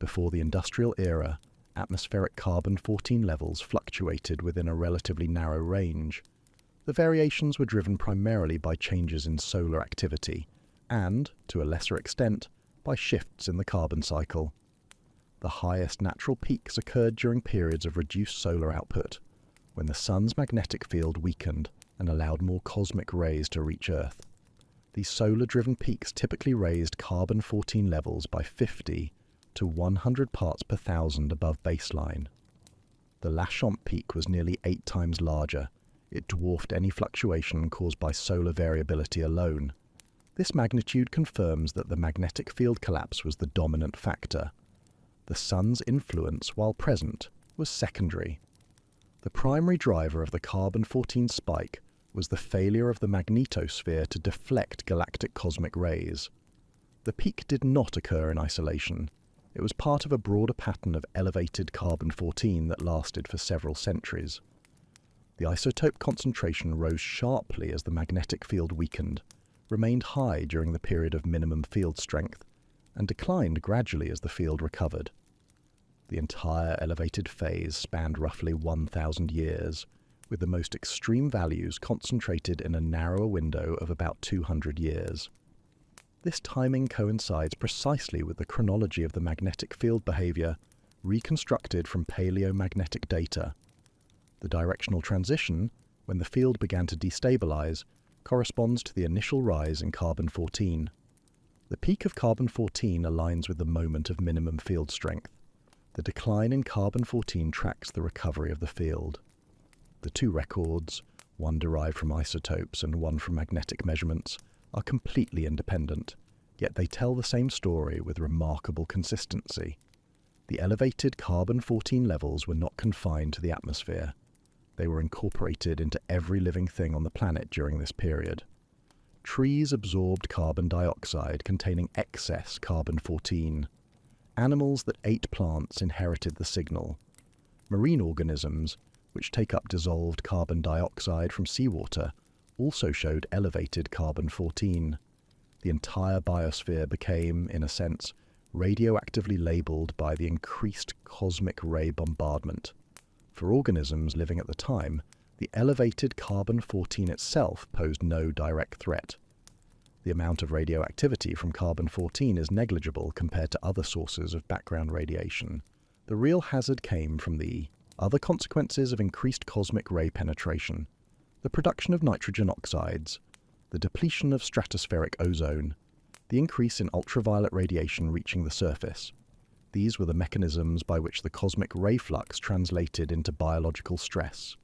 Before the industrial era, atmospheric carbon-14 levels fluctuated within a relatively narrow range. The variations were driven primarily by changes in solar activity and, to a lesser extent, by shifts in the carbon cycle. The highest natural peaks occurred during periods of reduced solar output, when the sun's magnetic field weakened and allowed more cosmic rays to reach Earth. These solar-driven peaks typically raised carbon-14 levels by 50 to 100 parts per thousand above baseline. The Lachamps peak was nearly 8 times larger. It dwarfed any fluctuation caused by solar variability alone. This magnitude confirms that the magnetic field collapse was the dominant factor. The sun's influence, while present, was secondary. The primary driver of the carbon-14 spike was the failure of the magnetosphere to deflect galactic cosmic rays. The peak did not occur in isolation. It was part of a broader pattern of elevated carbon-14 that lasted for several centuries. The isotope concentration rose sharply as the magnetic field weakened, remained high during the period of minimum field strength, and declined gradually as the field recovered. The entire elevated phase spanned roughly 1,000 years, with the most extreme values concentrated in a narrower window of about 200 years. This timing coincides precisely with the chronology of the magnetic field behavior reconstructed from paleomagnetic data. The directional transition, when the field began to destabilize, corresponds to the initial rise in carbon-14. The peak of carbon-14 aligns with the moment of minimum field strength. The decline in carbon-14 tracks the recovery of the field. The two records, one derived from isotopes and one from magnetic measurements, are completely independent, yet they tell the same story with remarkable consistency. The elevated carbon-14 levels were not confined to the atmosphere. They were incorporated into every living thing on the planet during this period. Trees absorbed carbon dioxide containing excess carbon-14. Animals that ate plants inherited the signal. Marine organisms, which take up dissolved carbon dioxide from seawater, also showed elevated carbon-14. The entire biosphere became, in a sense, radioactively labeled by the increased cosmic ray bombardment. For organisms living at the time, the elevated carbon-14 itself posed no direct threat. The amount of radioactivity from carbon-14 is negligible compared to other sources of background radiation. The real hazard came from the other consequences of increased cosmic ray penetration: the production of nitrogen oxides, the depletion of stratospheric ozone, the increase in ultraviolet radiation reaching the surface. These were the mechanisms by which the cosmic ray flux translated into biological stress.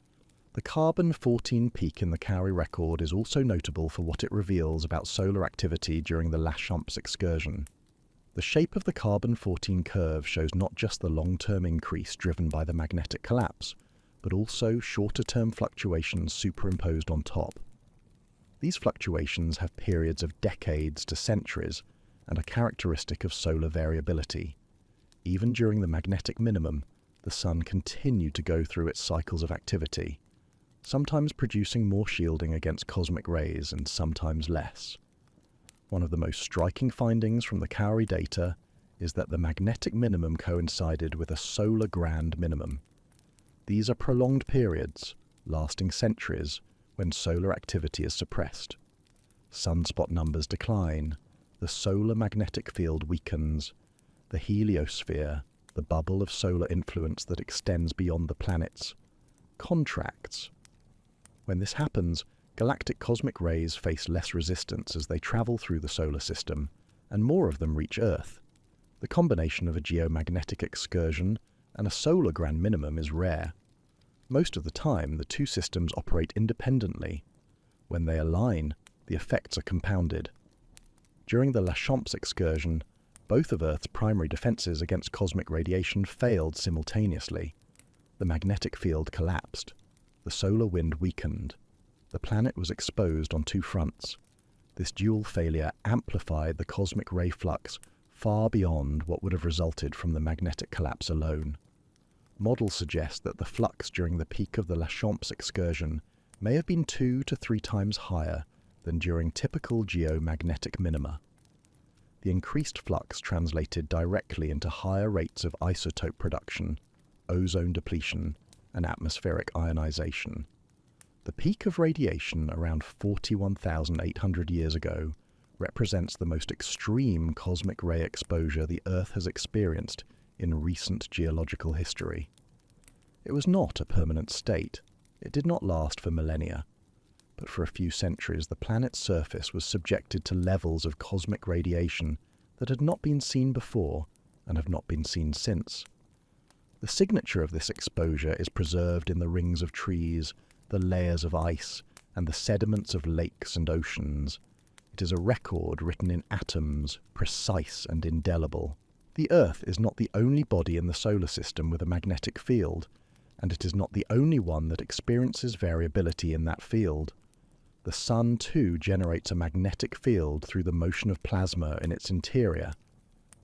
The carbon-14 peak in the Cowrie record is also notable for what it reveals about solar activity during the Lachamps excursion. The shape of the carbon-14 curve shows not just the long-term increase driven by the magnetic collapse, but also shorter-term fluctuations superimposed on top. These fluctuations have periods of decades to centuries and are characteristic of solar variability. Even during the magnetic minimum, the Sun continued to go through its cycles of activity, sometimes producing more shielding against cosmic rays and sometimes less. One of the most striking findings from the Cowrie data is that the magnetic minimum coincided with a solar grand minimum. These are prolonged periods, lasting centuries, when solar activity is suppressed. Sunspot numbers decline, the solar magnetic field weakens, the heliosphere, the bubble of solar influence that extends beyond the planets, contracts. When this happens, galactic cosmic rays face less resistance as they travel through the solar system, and more of them reach Earth. The combination of a geomagnetic excursion and a solar grand minimum is rare. Most of the time, the two systems operate independently. When they align, the effects are compounded. During the Lachamps excursion, both of Earth's primary defenses against cosmic radiation failed simultaneously. The magnetic field collapsed. The solar wind weakened. The planet was exposed on two fronts. This dual failure amplified the cosmic ray flux far beyond what would have resulted from the magnetic collapse alone. Models suggest that the flux during the peak of the Lachamps excursion may have been 2 to 3 times higher than during typical geomagnetic minima. The increased flux translated directly into higher rates of isotope production, ozone depletion, and atmospheric ionization. The peak of radiation around 41,800 years ago represents the most extreme cosmic ray exposure the Earth has experienced in recent geological history. It was not a permanent state. It did not last for millennia. But for a few centuries the planet's surface was subjected to levels of cosmic radiation that had not been seen before and have not been seen since. The signature of this exposure is preserved in the rings of trees, the layers of ice, and the sediments of lakes and oceans. It is a record written in atoms, precise and indelible. The Earth is not the only body in the solar system with a magnetic field, and it is not the only one that experiences variability in that field. The Sun, too, generates a magnetic field through the motion of plasma in its interior.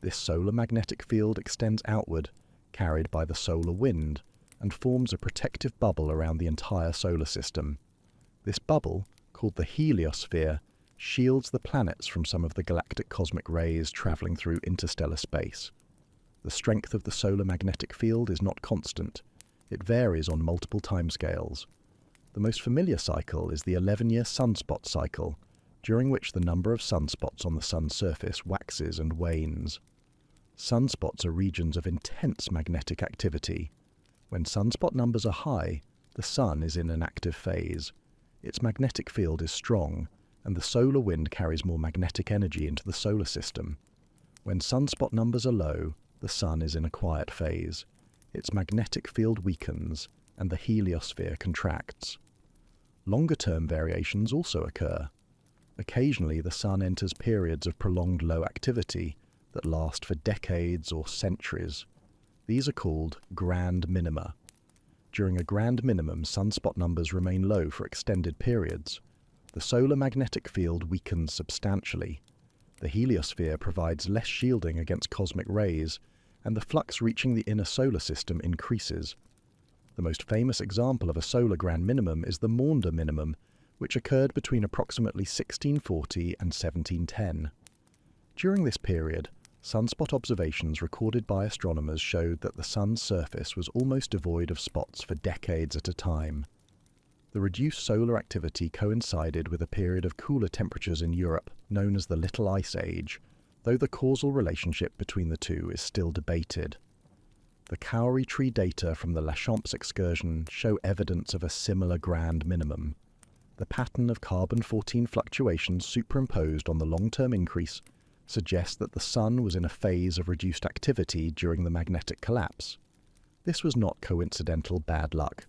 This solar magnetic field extends outward, carried by the solar wind, and forms a protective bubble around the entire solar system. This bubble, called the heliosphere, shields the planets from some of the galactic cosmic rays travelling through interstellar space. The strength of the solar magnetic field is not constant. It varies on multiple timescales. The most familiar cycle is the 11-year sunspot cycle, during which the number of sunspots on the sun's surface waxes and wanes. Sunspots are regions of intense magnetic activity. When sunspot numbers are high, the sun is in an active phase. Its magnetic field is strong, and the solar wind carries more magnetic energy into the solar system. When sunspot numbers are low, the sun is in a quiet phase. Its magnetic field weakens, and the heliosphere contracts. Longer-term variations also occur. Occasionally, the sun enters periods of prolonged low activity that last for decades or centuries. These are called grand minima. During a grand minimum, sunspot numbers remain low for extended periods. The solar magnetic field weakens substantially. The heliosphere provides less shielding against cosmic rays, and the flux reaching the inner solar system increases. The most famous example of a solar grand minimum is the Maunder minimum, which occurred between approximately 1640 and 1710. During this period, sunspot observations recorded by astronomers showed that the sun's surface was almost devoid of spots for decades at a time. The reduced solar activity coincided with a period of cooler temperatures in Europe, known as the Little Ice Age, though the causal relationship between the two is still debated. The Cowrie Tree data from the Lachamps excursion show evidence of a similar grand minimum. The pattern of carbon-14 fluctuations superimposed on the long-term increase suggests that the sun was in a phase of reduced activity during the magnetic collapse. This was not coincidental bad luck.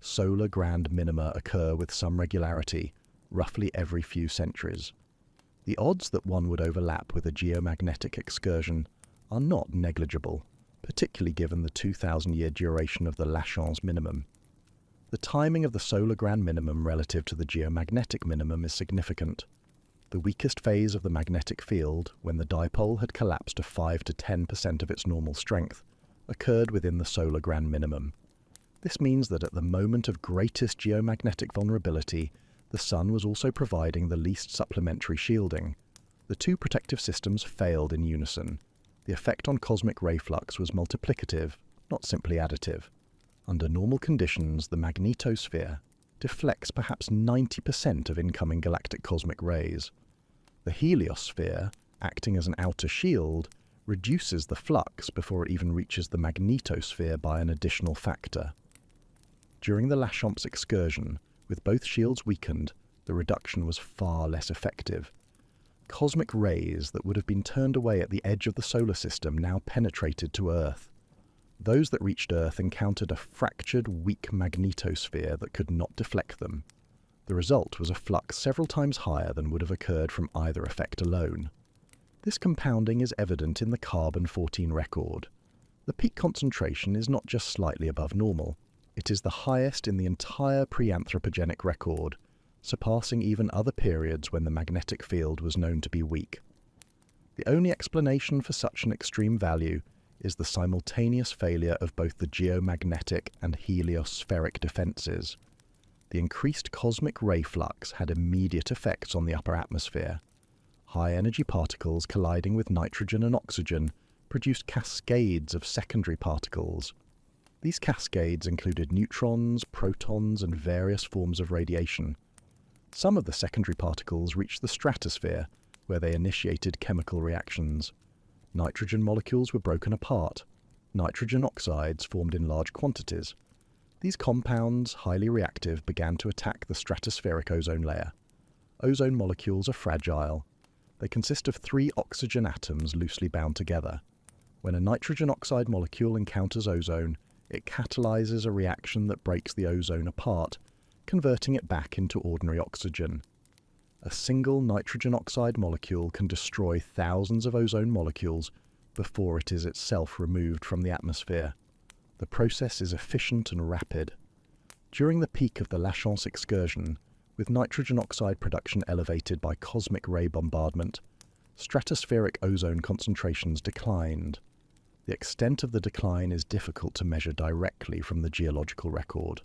Solar grand minima occur with some regularity, roughly every few centuries. The odds that one would overlap with a geomagnetic excursion are not negligible, particularly given the 2,000-year duration of the Lachamps minimum. The timing of the solar grand minimum relative to the geomagnetic minimum is significant. The weakest phase of the magnetic field, when the dipole had collapsed to 5 to 10% of its normal strength, occurred within the solar grand minimum. This means that at the moment of greatest geomagnetic vulnerability, the sun was also providing the least supplementary shielding. The two protective systems failed in unison. The effect on cosmic ray flux was multiplicative, not simply additive. Under normal conditions, the magnetosphere deflects perhaps 90% of incoming galactic cosmic rays. The heliosphere, acting as an outer shield, reduces the flux before it even reaches the magnetosphere by an additional factor. During the Lachamps excursion, with both shields weakened, the reduction was far less effective. Cosmic rays that would have been turned away at the edge of the solar system now penetrated to Earth. Those that reached Earth encountered a fractured, weak magnetosphere that could not deflect them. The result was a flux several times higher than would have occurred from either effect alone. This compounding is evident in the carbon-14 record. The peak concentration is not just slightly above normal, it is the highest in the entire pre-anthropogenic record, surpassing even other periods when the magnetic field was known to be weak. The only explanation for such an extreme value is the simultaneous failure of both the geomagnetic and heliospheric defenses. The increased cosmic ray flux had immediate effects on the upper atmosphere. High-energy particles colliding with nitrogen and oxygen produced cascades of secondary particles. These cascades included neutrons, protons, and various forms of radiation. Some of the secondary particles reached the stratosphere, where they initiated chemical reactions. Nitrogen molecules were broken apart. Nitrogen oxides formed in large quantities. These compounds, highly reactive, began to attack the stratospheric ozone layer. Ozone molecules are fragile. They consist of 3 oxygen atoms loosely bound together. When a nitrogen oxide molecule encounters ozone, it catalyzes a reaction that breaks the ozone apart, converting it back into ordinary oxygen. A single nitrogen oxide molecule can destroy thousands of ozone molecules before it is itself removed from the atmosphere. The process is efficient and rapid. During the peak of the Lachamps excursion, with nitrogen oxide production elevated by cosmic ray bombardment, stratospheric ozone concentrations declined. The extent of the decline is difficult to measure directly from the geological record.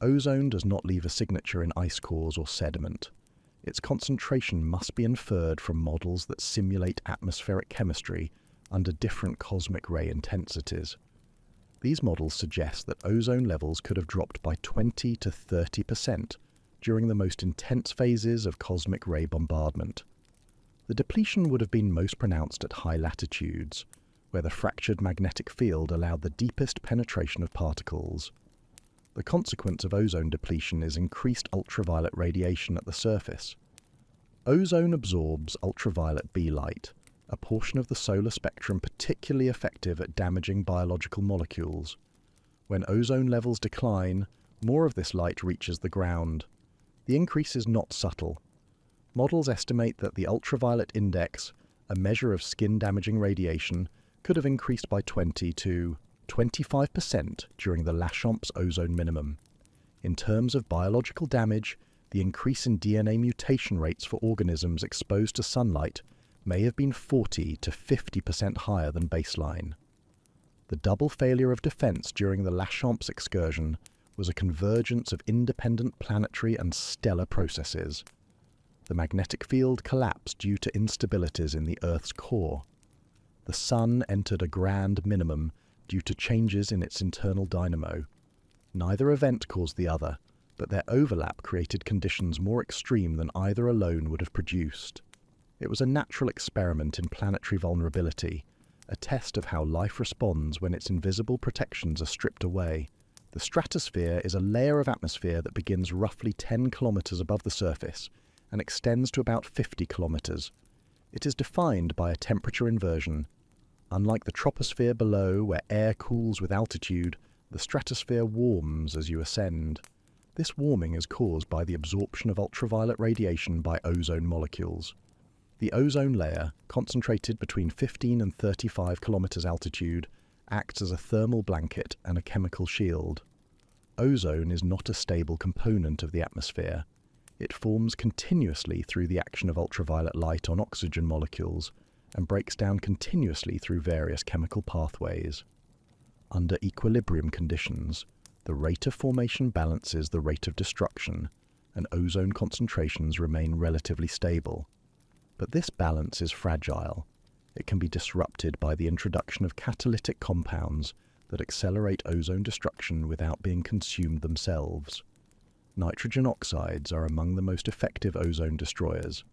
Ozone does not leave a signature in ice cores or sediment. Its concentration must be inferred from models that simulate atmospheric chemistry under different cosmic ray intensities. These models suggest that ozone levels could have dropped by 20 to 30% during the most intense phases of cosmic ray bombardment. The depletion would have been most pronounced at high latitudes, where the fractured magnetic field allowed the deepest penetration of particles. The consequence of ozone depletion is increased ultraviolet radiation at the surface. Ozone absorbs ultraviolet B light, a portion of the solar spectrum particularly effective at damaging biological molecules. When ozone levels decline, more of this light reaches the ground. The increase is not subtle. Models estimate that the ultraviolet index, a measure of skin-damaging radiation, could have increased by 20 to 25% during the Lachamps ozone minimum. In terms of biological damage, the increase in DNA mutation rates for organisms exposed to sunlight may have been 40 to 50% higher than baseline. The double failure of defense during the Lachamps excursion was a convergence of independent planetary and stellar processes. The magnetic field collapsed due to instabilities in the Earth's core. The Sun entered a grand minimum due to changes in its internal dynamo. Neither event caused the other, but their overlap created conditions more extreme than either alone would have produced. It was a natural experiment in planetary vulnerability, a test of how life responds when its invisible protections are stripped away. The stratosphere is a layer of atmosphere that begins roughly 10 kilometers above the surface and extends to about 50 kilometers. It is defined by a temperature inversion. Unlike the troposphere below, where air cools with altitude, the stratosphere warms as you ascend. This warming is caused by the absorption of ultraviolet radiation by ozone molecules. The ozone layer, concentrated between 15 and 35 kilometers altitude, acts as a thermal blanket and a chemical shield. Ozone is not a stable component of the atmosphere. It forms continuously through the action of ultraviolet light on oxygen molecules and breaks down continuously through various chemical pathways. Under equilibrium conditions, the rate of formation balances the rate of destruction, and ozone concentrations remain relatively stable. But this balance is fragile. It can be disrupted by the introduction of catalytic compounds that accelerate ozone destruction without being consumed themselves. Nitrogen oxides are among the most effective ozone destroyers.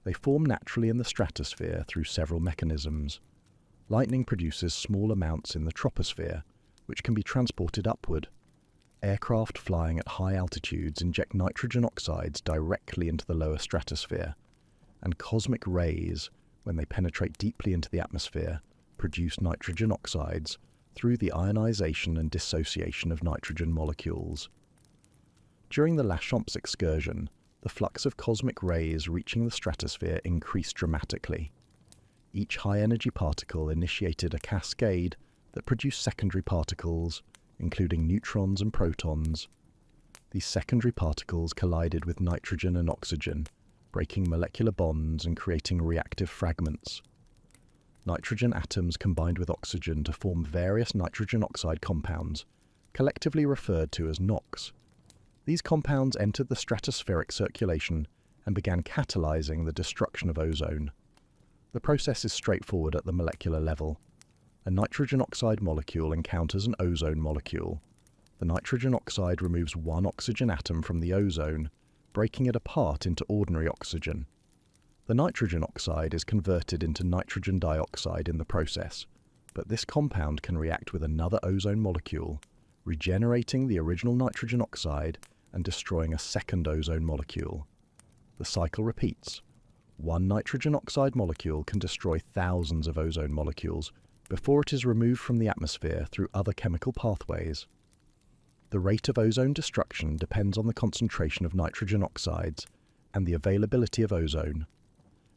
They form naturally in the stratosphere through several mechanisms. Lightning produces small amounts in the troposphere, which can be transported upward. Aircraft flying at high altitudes inject nitrogen oxides directly into the lower stratosphere, and cosmic rays, when they penetrate deeply into the atmosphere, produce nitrogen oxides through the ionization and dissociation of nitrogen molecules. During the Lachamps excursion, the flux of cosmic rays reaching the stratosphere increased dramatically. Each high-energy particle initiated a cascade that produced secondary particles, including neutrons and protons. These secondary particles collided with nitrogen and oxygen, breaking molecular bonds and creating reactive fragments. Nitrogen atoms combined with oxygen to form various nitrogen oxide compounds, collectively referred to as NOx. These compounds entered the stratospheric circulation and began catalyzing the destruction of ozone. The process is straightforward at the molecular level. A nitrogen oxide molecule encounters an ozone molecule. The nitrogen oxide removes one oxygen atom from the ozone, breaking it apart into ordinary oxygen. The nitrogen oxide is converted into nitrogen dioxide in the process, but this compound can react with another ozone molecule, regenerating the original nitrogen oxide and destroying a second ozone molecule. The cycle repeats. One nitrogen oxide molecule can destroy thousands of ozone molecules before it is removed from the atmosphere through other chemical pathways. The rate of ozone destruction depends on the concentration of nitrogen oxides and the availability of ozone.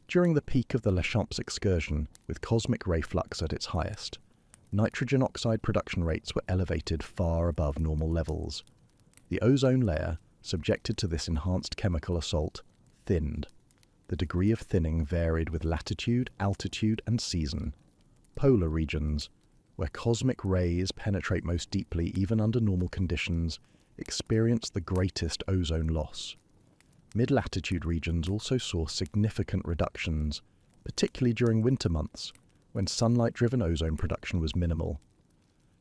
During the peak of the Lachamps excursion, with cosmic ray flux at its highest, nitrogen oxide production rates were elevated far above normal levels. The ozone layer, subjected to this enhanced chemical assault, thinned. The degree of thinning varied with latitude, altitude, and season. Polar regions, where cosmic rays penetrate most deeply even under normal conditions, experienced the greatest ozone loss. Mid-latitude regions also saw significant reductions, particularly during winter months, when sunlight-driven ozone production was minimal.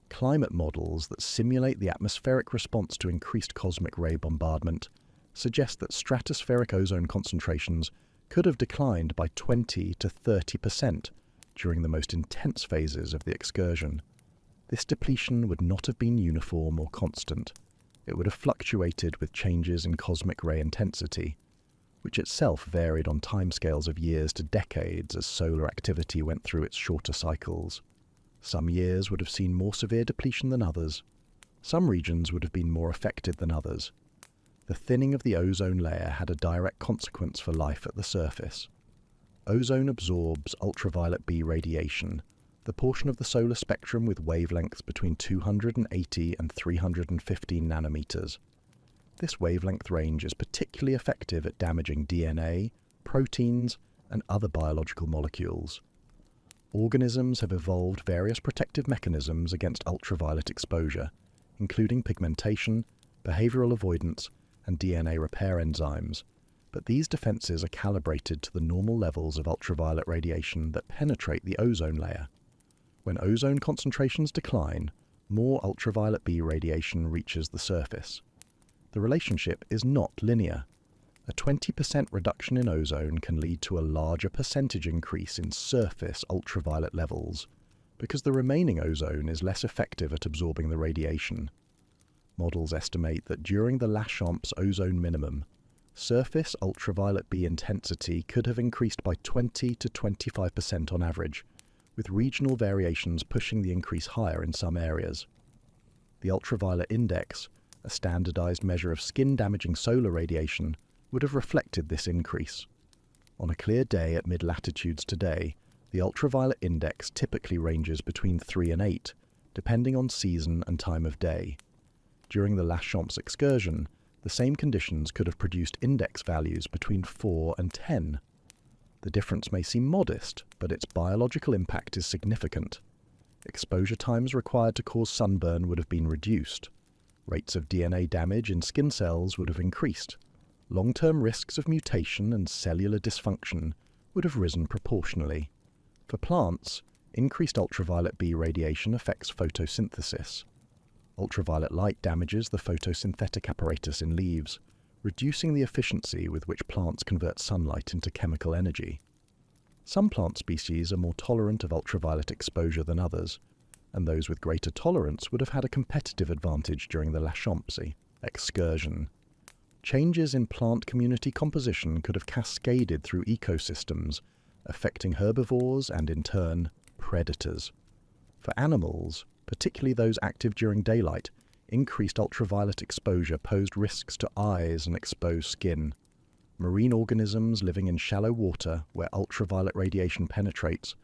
Climate models that simulate the atmospheric response to increased cosmic ray bombardment suggest that stratospheric ozone concentrations could have declined by 20 to 30% during the most intense phases of the excursion. This depletion would not have been uniform or constant. It would have fluctuated with changes in cosmic ray intensity, which itself varied on timescales of years to decades as solar activity went through its shorter cycles. Some years would have seen more severe depletion than others. Some regions would have been more affected than others. The thinning of the ozone layer had a direct consequence for life at the surface. Ozone absorbs ultraviolet B radiation, the portion of the solar spectrum with wavelengths between 280 and 315 nanometers. This wavelength range is particularly effective at damaging DNA, proteins, and other biological molecules. Organisms have evolved various protective mechanisms against ultraviolet exposure, including pigmentation, behavioral avoidance, and DNA repair enzymes, but these defenses are calibrated to the normal levels of ultraviolet radiation that penetrate the ozone layer. When ozone concentrations decline, more ultraviolet B radiation reaches the surface. The relationship is not linear. A 20% reduction in ozone can lead to a larger percentage increase in surface ultraviolet levels, because the remaining ozone is less effective at absorbing the radiation. Models estimate that during the Lachamps ozone minimum, surface ultraviolet B intensity could have increased by 20 to 25% on average, with regional variations pushing the increase higher in some areas. The ultraviolet index, a standardized measure of skin-damaging solar radiation, would have reflected this increase. On a clear day at mid-latitudes today, the ultraviolet index typically ranges between 3 and 8, depending on season and time of day. During the Lachamps excursion, the same conditions could have produced index values between 4 and 10. The difference may seem modest, but its biological impact is significant. Exposure times required to cause sunburn would have been reduced. Rates of DNA damage in skin cells would have increased. Long-term risks of mutation and cellular dysfunction would have risen proportionally. For plants, increased ultraviolet B radiation affects photosynthesis. Ultraviolet light damages the photosynthetic apparatus in leaves, reducing the efficiency with which plants convert sunlight into chemical energy. Some plant species are more tolerant of ultraviolet exposure than others, and those with greater tolerance would have had a competitive advantage during the Lachamps excursion. Changes in plant community composition could have cascaded through ecosystems, affecting herbivores and, in turn, predators. For animals, particularly those active during daylight, increased ultraviolet exposure posed risks to eyes and exposed skin. Marine organisms living in shallow water where ultraviolet radiation penetrates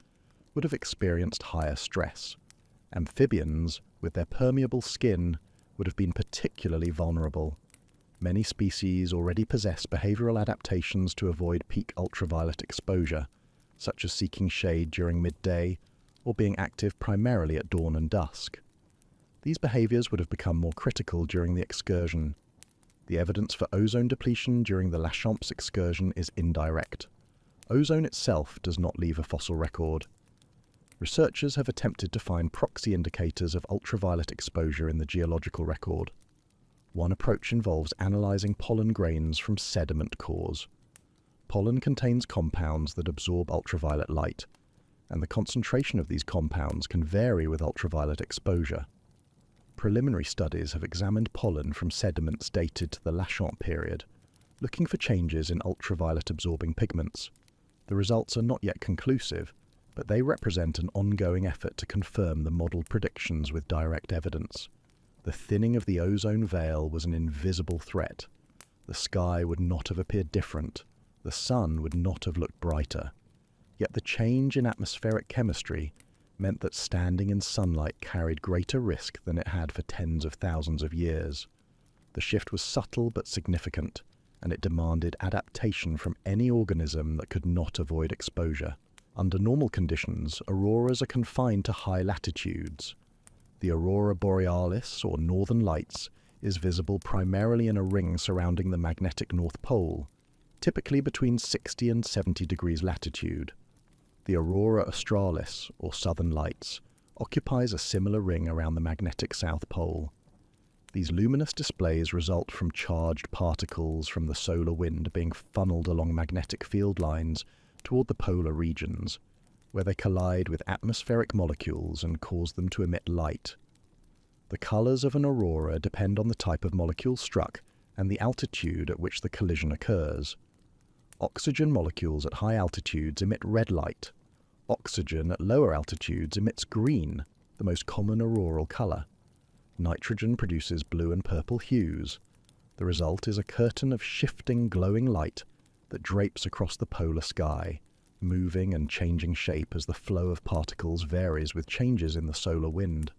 would have experienced higher stress. Amphibians, with their permeable skin, would have been particularly vulnerable. Many species already possess behavioral adaptations to avoid peak ultraviolet exposure, such as seeking shade during midday or being active primarily at dawn and dusk. These behaviors would have become more critical during the excursion. The evidence for ozone depletion during the Lachamps excursion is indirect. Ozone itself does not leave a fossil record. Researchers have attempted to find proxy indicators of ultraviolet exposure in the geological record. One approach involves analyzing pollen grains from sediment cores. Pollen contains compounds that absorb ultraviolet light, and the concentration of these compounds can vary with ultraviolet exposure. Preliminary studies have examined pollen from sediments dated to the Lachamps period, looking for changes in ultraviolet-absorbing pigments. The results are not yet conclusive, but they represent an ongoing effort to confirm the modelled predictions with direct evidence. The thinning of the ozone veil was an invisible threat. The sky would not have appeared different. The sun would not have looked brighter. Yet the change in atmospheric chemistry meant that standing in sunlight carried greater risk than it had for tens of thousands of years. The shift was subtle but significant, and it demanded adaptation from any organism that could not avoid exposure, Under normal conditions, auroras are confined to high latitudes. The aurora borealis, or northern lights, is visible primarily in a ring surrounding the magnetic North Pole, typically between 60 and 70 degrees latitude. The aurora australis, or southern lights, occupies a similar ring around the magnetic South Pole. These luminous displays result from charged particles from the solar wind being funneled along magnetic field lines toward the polar regions, where they collide with atmospheric molecules and cause them to emit light. The colours of an aurora depend on the type of molecule struck and the altitude at which the collision occurs. Oxygen molecules at high altitudes emit red light. Oxygen at lower altitudes emits green, the most common auroral colour. Nitrogen produces blue and purple hues. The result is a curtain of shifting, glowing light that drapes across the polar sky, moving and changing shape as the flow of particles varies with changes in the solar wind.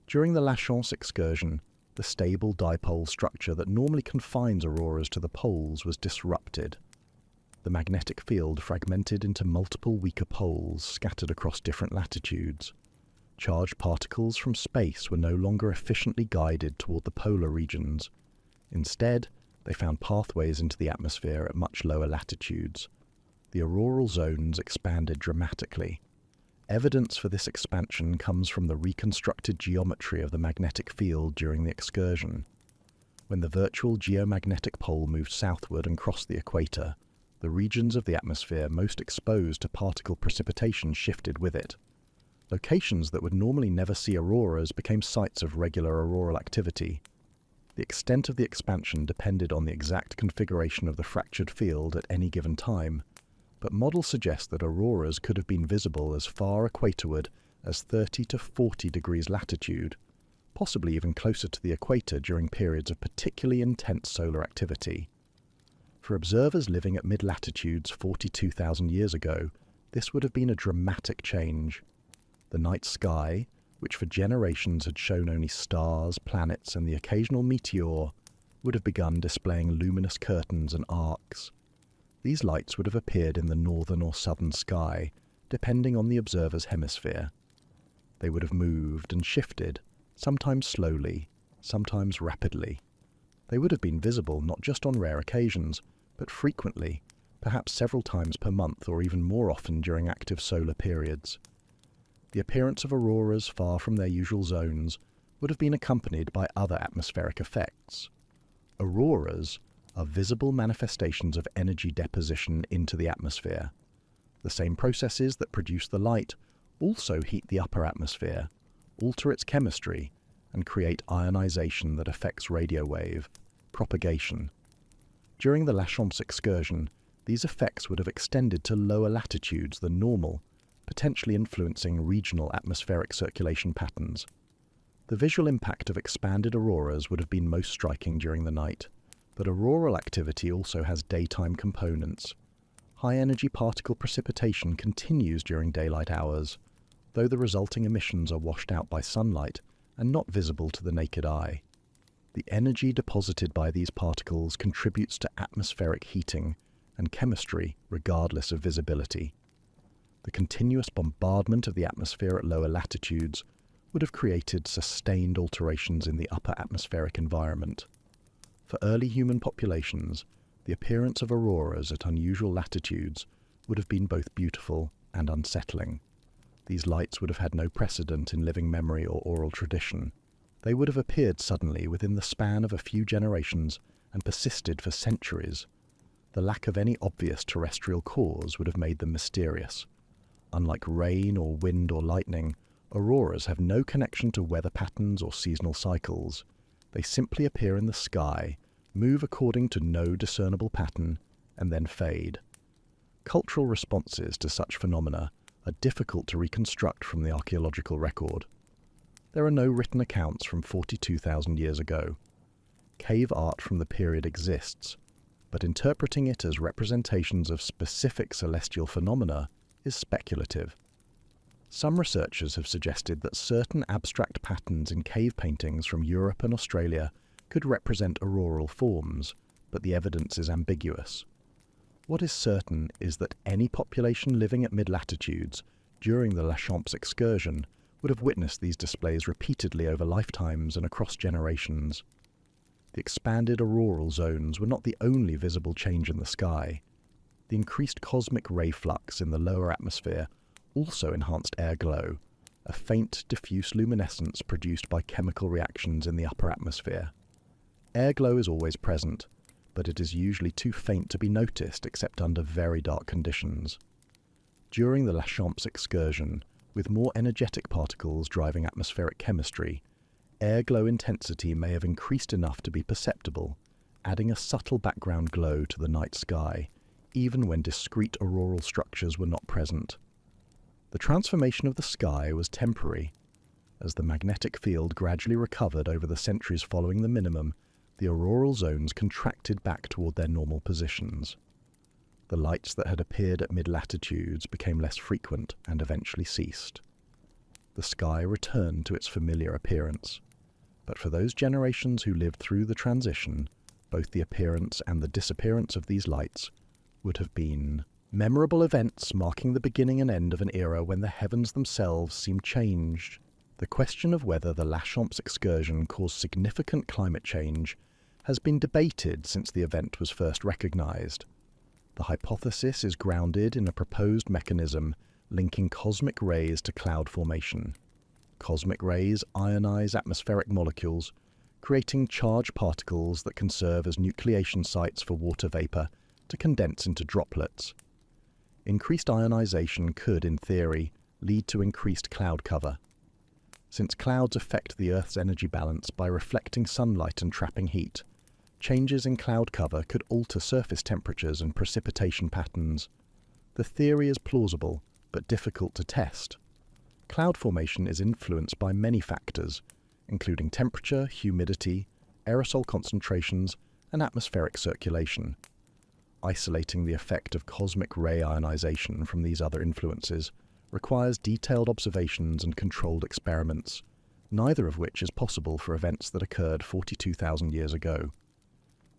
During the La Chance excursion, the stable dipole structure that normally confines auroras to the poles was disrupted. The magnetic field fragmented into multiple weaker poles scattered across different latitudes. Charged particles from space were no longer efficiently guided toward the polar regions. Instead, they found pathways into the atmosphere at much lower latitudes. The auroral zones expanded dramatically. Evidence for this expansion comes from the reconstructed geometry of the magnetic field during the excursion. When the virtual geomagnetic pole moved southward and crossed the equator, the regions of the atmosphere most exposed to particle precipitation shifted with it. Locations that would normally never see auroras became sites of regular auroral activity. The extent of the expansion depended on the exact configuration of the fractured field at any given time, but models suggest that auroras could have been visible as far equatorward as 30 to 40 degrees latitude, possibly even closer to the equator during periods of particularly intense solar activity. For observers living at mid-latitudes 42,000 years ago, this would have been a dramatic change. The night sky, which for generations had shown only stars, planets, and the occasional meteor, would have begun displaying luminous curtains and arcs. These lights would have appeared in the northern or southern sky, depending on the observer's hemisphere. They would have moved and shifted, sometimes slowly, sometimes rapidly. They would have been visible not just on rare occasions, but frequently, perhaps several times per month or even more often during active solar periods. The appearance of auroras far from their usual zones would have been accompanied by other atmospheric effects. Auroras are visible manifestations of energy deposition into the atmosphere. The same processes that produce the light also heat the upper atmosphere, alter its chemistry, and create ionization that affects radio wave propagation. During the La Chance excursion, these effects would have extended to lower latitudes than normal, potentially influencing regional atmospheric circulation patterns. The visual impact of expanded auroras would have been most striking during the night, but auroral activity also has daytime components. High-energy particle precipitation continues during daylight hours, though the resulting emissions are washed out by sunlight and not visible to the naked eye. The energy deposited by these particles contributes to atmospheric heating and chemistry regardless of visibility. The continuous bombardment of the atmosphere at lower latitudes would have created sustained alterations in the upper atmospheric environment. For early human populations, the appearance of auroras at unusual latitudes would have been both beautiful and unsettling. These lights would have had no precedent in living memory or oral tradition. They would have appeared suddenly within the span of a few generations and persisted for centuries. The lack of any obvious terrestrial cause would have made them mysterious. Unlike rain or wind or lightning, auroras have no connection to weather patterns or seasonal cycles. They simply appear in the sky, move according to no discernible pattern, and then fade. Cultural responses to such phenomena are difficult to reconstruct from the archaeological record. There are no written accounts from 42,000 years ago. Cave art from the period exists, but interpreting it as representations of specific celestial phenomena is speculative. Some researchers have suggested that certain abstract patterns in cave paintings from Europe and Australia could represent auroral forms, but the evidence is ambiguous. What is certain is that any population living at mid-latitudes during the Lachamps excursion would have witnessed these displays repeatedly over lifetimes and across generations. The expanded auroral zones were not the only visible change in the sky. The increased cosmic ray flux in the lower atmosphere also enhanced air glow, a faint, diffuse luminescence produced by chemical reactions in the upper atmosphere. Air glow is always present, but it is usually too faint to be noticed except under very dark conditions. During the Lachamps excursion, with more energetic particles driving atmospheric chemistry, air glow intensity may have increased enough to be perceptible, adding a subtle background glow to the night sky, even when discrete auroral structures were not present. The transformation of the sky was temporary. As the magnetic field gradually recovered over the centuries following the minimum, the auroral zones contracted back toward their normal positions. The lights that had appeared at mid-latitudes became less frequent and eventually ceased. The sky returned to its familiar appearance, but for those generations who lived through the transition, both the appearance and the disappearance of these lights would have been memorable events marking the beginning and end of an era when the heavens themselves seemed changed. The question of whether the Lachamps excursion caused significant climate change has been debated since the event was first recognized. The hypothesis is grounded in a proposed mechanism linking cosmic rays to cloud formation. Cosmic rays ionize atmospheric molecules, creating charged particles that can serve as nucleation sites for water vapor to condense into droplets. Increased ionization could, in theory, lead to increased cloud cover. Since clouds affect the Earth's energy balance by reflecting sunlight and trapping heat, changes in cloud cover could alter surface temperatures and precipitation patterns. The theory is plausible, but difficult to test. Cloud formation is influenced by many factors, including temperature, humidity, aerosol concentrations, and atmospheric circulation. Isolating the effect of cosmic ray ionization from these other influences requires detailed observations and controlled experiments, neither of which is possible for events that occurred 42,000 years ago.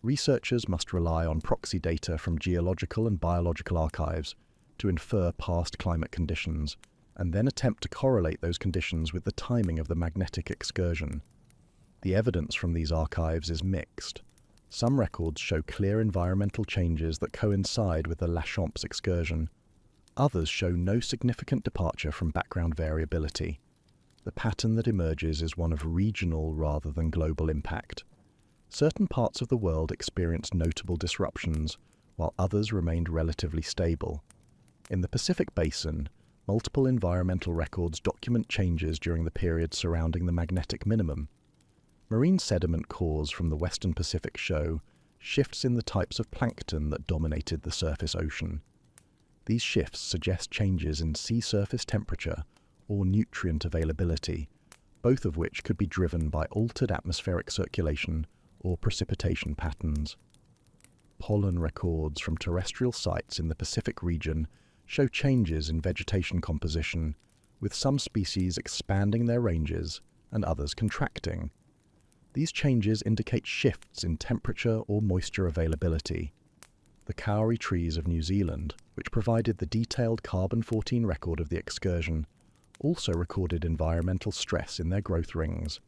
Researchers must rely on proxy data from geological and biological archives to infer past climate conditions, and then attempt to correlate those conditions with the timing of the magnetic excursion. The evidence from these archives is mixed. Some records show clear environmental changes that coincide with the Lachamps excursion. Others show no significant departure from background variability. The pattern that emerges is one of regional rather than global impact. Certain parts of the world experienced notable disruptions, while others remained relatively stable. In the Pacific Basin, multiple environmental records document changes during the period surrounding the magnetic minimum. Marine sediment cores from the Western Pacific show shifts in the types of plankton that dominated the surface ocean. These shifts suggest changes in sea surface temperature or nutrient availability, both of which could be driven by altered atmospheric circulation or precipitation patterns. Pollen records from terrestrial sites in the Pacific region show changes in vegetation composition, with some species expanding their ranges and others contracting. These changes indicate shifts in temperature or moisture availability. The kauri trees of New Zealand, which provided the detailed carbon-14 record of the excursion, also recorded environmental stress in their growth rings.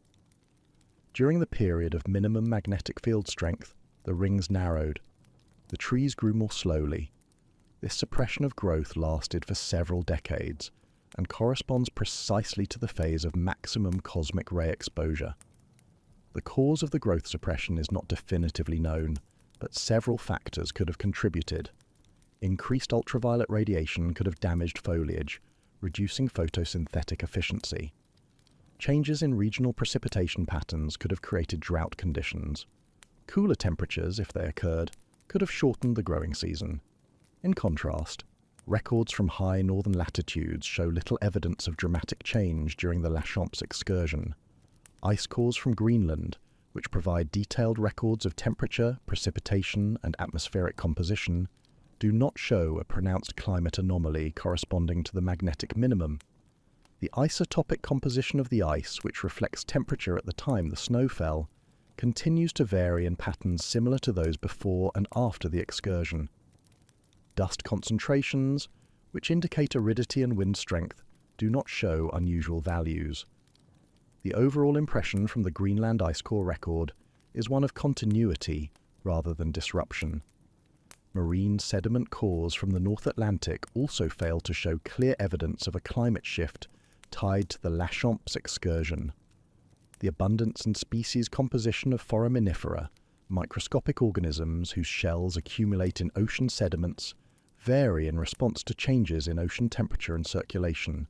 During the period of minimum magnetic field strength, the rings narrowed. The trees grew more slowly. This suppression of growth lasted for several decades and corresponds precisely to the phase of maximum cosmic ray exposure. The cause of the growth suppression is not definitively known, but several factors could have contributed. Increased ultraviolet radiation could have damaged foliage, reducing photosynthetic efficiency. Changes in regional precipitation patterns could have created drought conditions. Cooler temperatures, if they occurred, could have shortened the growing season. In contrast, records from high northern latitudes show little evidence of dramatic change during the Lachamps excursion. Ice cores from Greenland, which provide detailed records of temperature, precipitation, and atmospheric composition, do not show a pronounced climate anomaly corresponding to the magnetic minimum. The isotopic composition of the ice, which reflects temperature at the time the snow fell, continues to vary in patterns similar to those before and after the excursion. Dust concentrations, which indicate aridity and wind strength, do not show unusual values. The overall impression from the Greenland ice core record is one of continuity rather than disruption. Marine sediment cores from the North Atlantic also fail to show clear evidence of a climate shift tied to the Lachamps excursion. The abundance and species composition of foraminifera, microscopic organisms whose shells accumulate in ocean sediments, vary in response to changes in ocean temperature and circulation.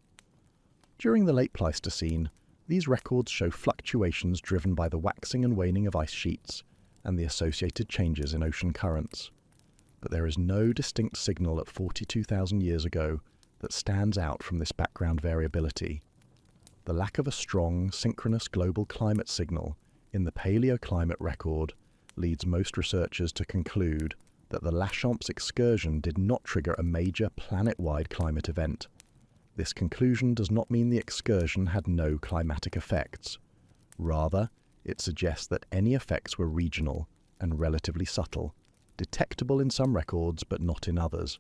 During the late Pleistocene, these records show fluctuations driven by the waxing and waning of ice sheets and the associated changes in ocean currents. But there is no distinct signal at 42,000 years ago that stands out from this background variability. The lack of a strong, synchronous global climate signal in the paleoclimate record leads most researchers to conclude that the Lachamps excursion did not trigger a major planet-wide climate event. This conclusion does not mean the excursion had no climatic effects. Rather, it suggests that any effects were regional and relatively subtle, detectable in some records but not in others.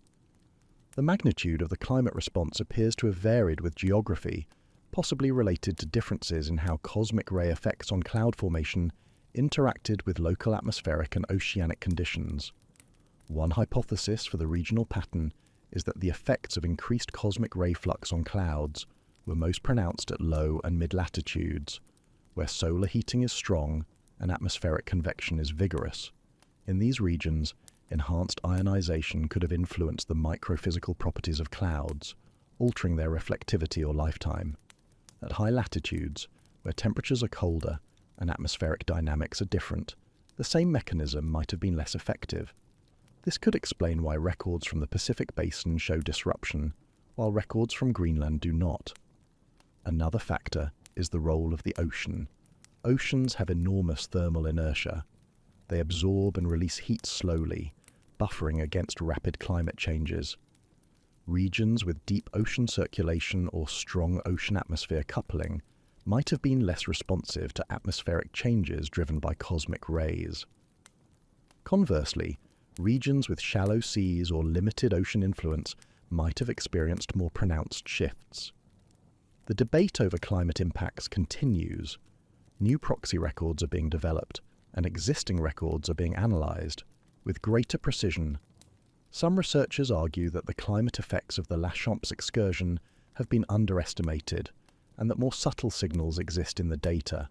The magnitude of the climate response appears to have varied with geography, possibly related to differences in how cosmic ray effects on cloud formation interacted with local atmospheric and oceanic conditions. One hypothesis for the regional pattern is that the effects of increased cosmic ray flux on clouds were most pronounced at low and mid-latitudes, where solar heating is strong and atmospheric convection is vigorous. In these regions, enhanced ionization could have influenced the microphysical properties of clouds, altering their reflectivity or lifetime. At high latitudes, where temperatures are colder and atmospheric dynamics are different, the same mechanism might have been less effective. This could explain why records from the Pacific Basin show disruption, while records from Greenland do not. Another factor is the role of the ocean. Oceans have enormous thermal inertia. They absorb and release heat slowly, buffering against rapid climate changes. Regions with deep ocean circulation or strong ocean atmosphere coupling might have been less responsive to atmospheric changes driven by cosmic rays. Conversely, regions with shallow seas or limited ocean influence might have experienced more pronounced shifts. The debate over climate impacts continues. New proxy records are being developed, and existing records are being analysed with greater precision. Some researchers argue that the climate effects of the Lachamps excursion have been underestimated and that more subtle signals exist in the data.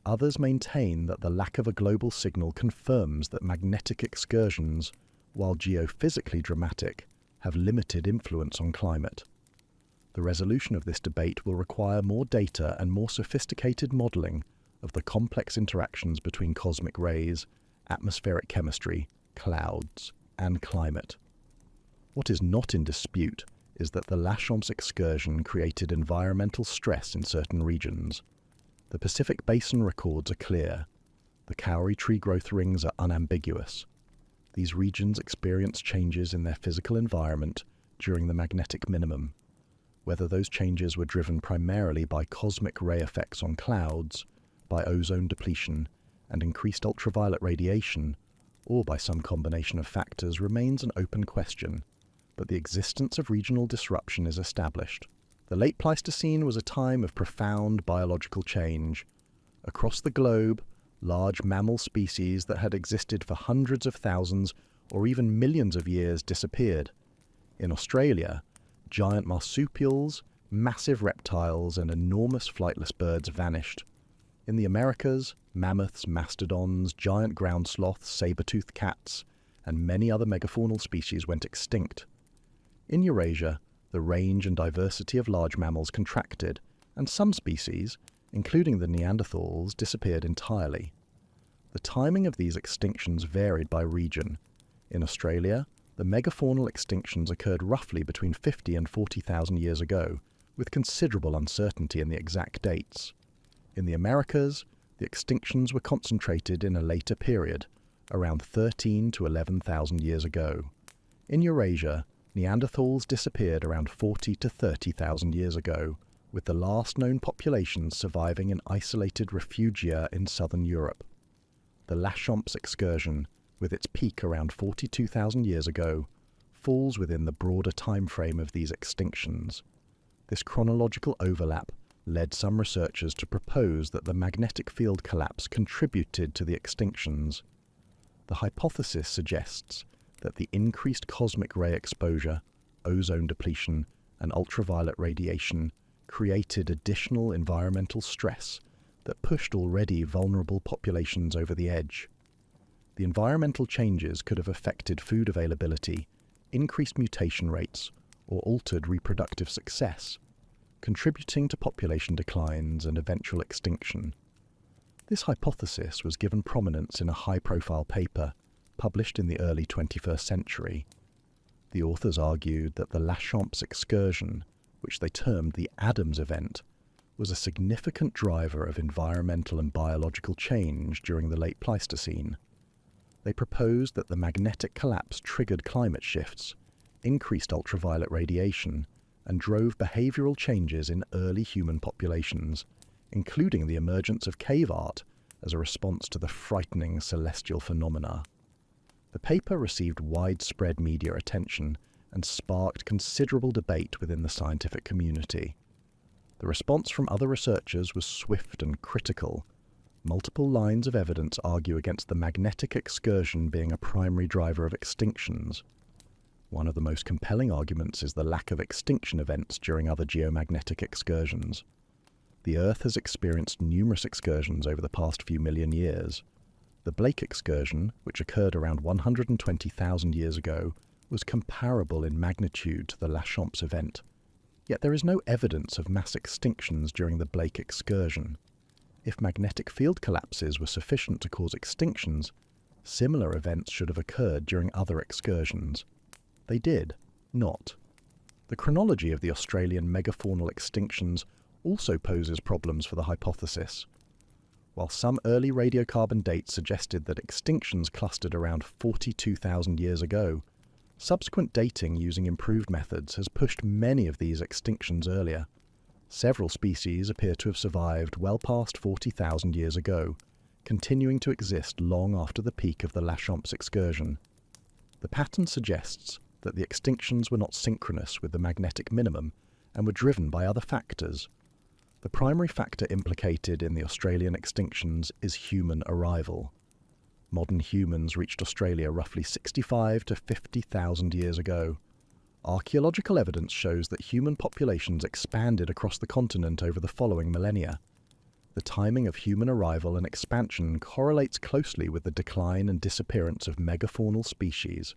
Others maintain that the lack of a global signal confirms that magnetic excursions, while geophysically dramatic, have limited influence on climate. The resolution of this debate will require more data and more sophisticated modelling of the complex interactions between cosmic rays, atmospheric chemistry, clouds, and climate. What is not in dispute is that the Lachamps excursion created environmental stress in certain regions. The Pacific Basin records are clear. The kauri tree growth rings are unambiguous. These regions experience changes in their physical environment during the magnetic minimum. Whether those changes were driven primarily by cosmic ray effects on clouds, by ozone depletion and increased ultraviolet radiation, or by some combination of factors remains an open question, but the existence of regional disruption is established. The late Pleistocene was a time of profound biological change. Across the globe, large mammal species that had existed for hundreds of thousands or even millions of years disappeared. In Australia, giant marsupials, massive reptiles, and enormous flightless birds vanished. In the Americas, mammoths, mastodons, giant ground sloths, saber-toothed cats, and many other megafaunal species went extinct. In Eurasia, the range and diversity of large mammals contracted, and some species, including the Neanderthals, disappeared entirely. The timing of these extinctions varied by region. In Australia, the megafaunal extinctions occurred roughly between 50 and 40,000 years ago, with considerable uncertainty in the exact dates. In the Americas, the extinctions were concentrated in a later period, around 13 to 11,000 years ago. In Eurasia, Neanderthals disappeared around 40 to 30,000 years ago, with the last known populations surviving in isolated refugia in southern Europe. The Lachamps excursion, with its peak around 42,000 years ago, falls within the broader time frame of these extinctions. This chronological overlap led some researchers to propose that the magnetic field collapse contributed to the extinctions. The hypothesis suggests that the increased cosmic ray exposure, ozone depletion, and ultraviolet radiation created additional environmental stress that pushed already vulnerable populations over the edge. The environmental changes could have affected food availability, increased mutation rates, or altered reproductive success, contributing to population declines and eventual extinction. This hypothesis was given prominence in a high-profile paper published in the early 21st century. The authors argued that the Lachamps excursion, which they termed the Adams event, was a significant driver of environmental and biological change during the late Pleistocene. They proposed that the magnetic collapse triggered climate shifts, increased ultraviolet radiation, and drove behavioral changes in early human populations, including the emergence of cave art as a response to the frightening celestial phenomena. The paper received widespread media attention and sparked considerable debate within the scientific community. The response from other researchers was swift and critical. Multiple lines of evidence argue against the magnetic excursion being a primary driver of extinctions. One of the most compelling arguments is the lack of extinction events during other geomagnetic excursions. The Earth has experienced numerous excursions over the past few million years. The Blake excursion, which occurred around 120,000 years ago, was comparable in magnitude to the Lachamps event. Yet there is no evidence of mass extinctions during the Blake excursion. If magnetic field collapses were sufficient to cause extinctions, similar events should have occurred during other excursions. They did not. The chronology of the Australian megafaunal extinctions also poses problems for the hypothesis. While some early radiocarbon dates suggested that extinctions clustered around 42,000 years ago, subsequent dating using improved methods has pushed many of these extinctions earlier. Several species appear to have survived well past 40,000 years ago, continuing to exist long after the peak of the Lachamps excursion. The pattern suggests that the extinctions were not synchronous with the magnetic minimum and were driven by other factors. The primary factor implicated in the Australian extinctions is human arrival. Modern humans reached Australia roughly 65 to 50,000 years ago. Archaeological evidence shows that human populations expanded across the continent over the following millennia. The timing of human arrival and expansion correlates closely with the decline and disappearance of megafaunal species.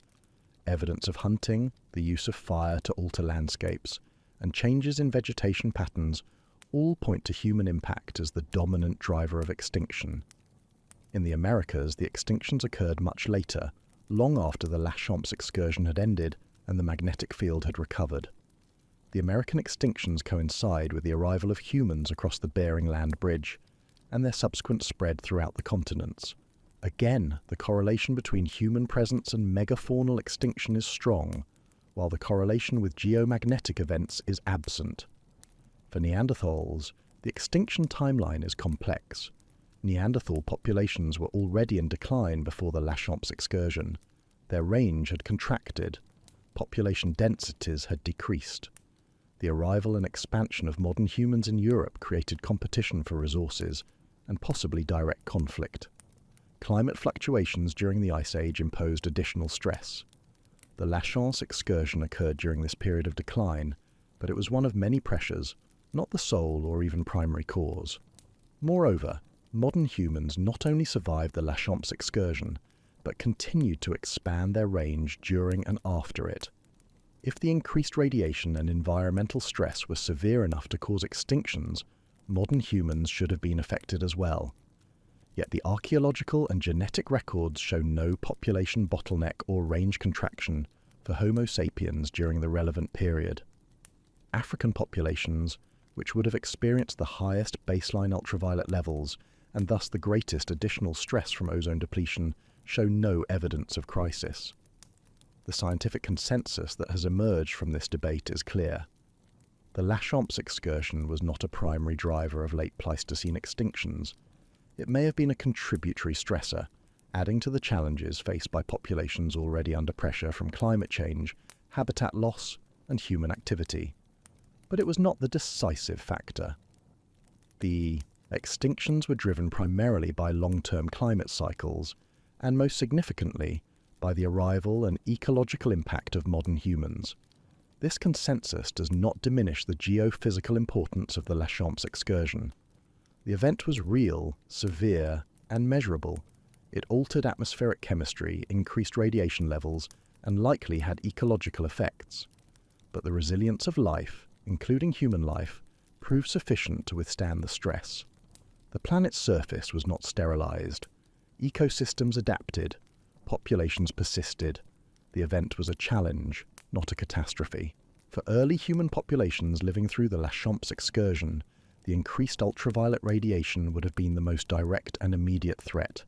Evidence of hunting, the use of fire to alter landscapes, and changes in vegetation patterns all point to human impact as the dominant driver of extinction. In the Americas, the extinctions occurred much later, long after the Lachamps excursion had ended and the magnetic field had recovered. The American extinctions coincide with the arrival of humans across the Bering Land Bridge and their subsequent spread throughout the continents. Again, the correlation between human presence and megafaunal extinction is strong, while the correlation with geomagnetic events is absent. For Neanderthals, the extinction timeline is complex. Neanderthal populations were already in decline before the Lachamps excursion. Their range had contracted. Population densities had decreased. The arrival and expansion of modern humans in Europe created competition for resources and possibly direct conflict. Climate fluctuations during the Ice Age imposed additional stress. The Lachamps excursion occurred during this period of decline, but it was one of many pressures, not the sole or even primary cause. Moreover, modern humans not only survived the Lachamps excursion, but continued to expand their range during and after it. If the increased radiation and environmental stress were severe enough to cause extinctions, modern humans should have been affected as well. Yet the archaeological and genetic records show no population bottleneck or range contraction for Homo sapiens during the relevant period. African populations, which would have experienced the highest baseline ultraviolet levels and thus the greatest additional stress from ozone depletion, show no evidence of crisis. The scientific consensus that has emerged from this debate is clear. The Lachamps excursion was not a primary driver of late Pleistocene extinctions. It may have been a contributory stressor, adding to the challenges faced by populations already under pressure from climate change habitat loss, and human activity. But it was not the decisive factor. The extinctions were driven primarily by long-term climate cycles, and most significantly, by the arrival and ecological impact of modern humans. This consensus does not diminish the geophysical importance of the Lachamps excursion. The event was real, severe, and measurable. It altered atmospheric chemistry, increased radiation levels, and likely had ecological effects. But the resilience of life, including human life, proved sufficient to withstand the stress. The planet's surface was not sterilized. Ecosystems adapted. Populations persisted. The event was a challenge, not a catastrophe. For early human populations living through the Lachamps excursion, the increased ultraviolet radiation would have been the most direct and immediate threat.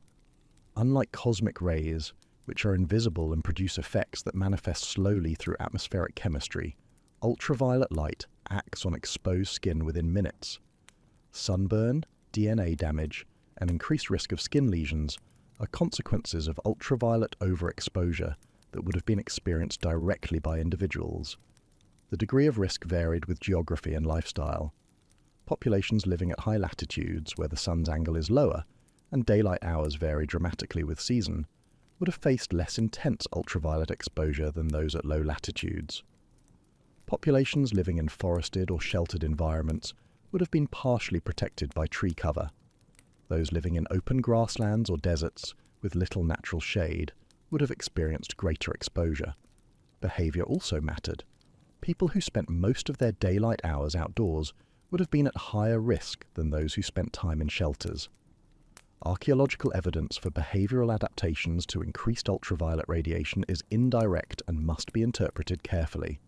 Unlike cosmic rays, which are invisible and produce effects that manifest slowly through atmospheric chemistry, ultraviolet light acts on exposed skin within minutes. Sunburn, DNA damage, and increased risk of skin lesions are consequences of ultraviolet overexposure that would have been experienced directly by individuals. The degree of risk varied with geography and lifestyle. Populations living at high latitudes, where the sun's angle is lower and daylight hours vary dramatically with season, would have faced less intense ultraviolet exposure than those at low latitudes. Populations living in forested or sheltered environments would have been partially protected by tree cover. Those living in open grasslands or deserts with little natural shade would have experienced greater exposure. Behavior also mattered. People who spent most of their daylight hours outdoors would have been at higher risk than those who spent time in shelters. Archaeological evidence for behavioral adaptations to increased ultraviolet radiation is indirect and must be interpreted carefully.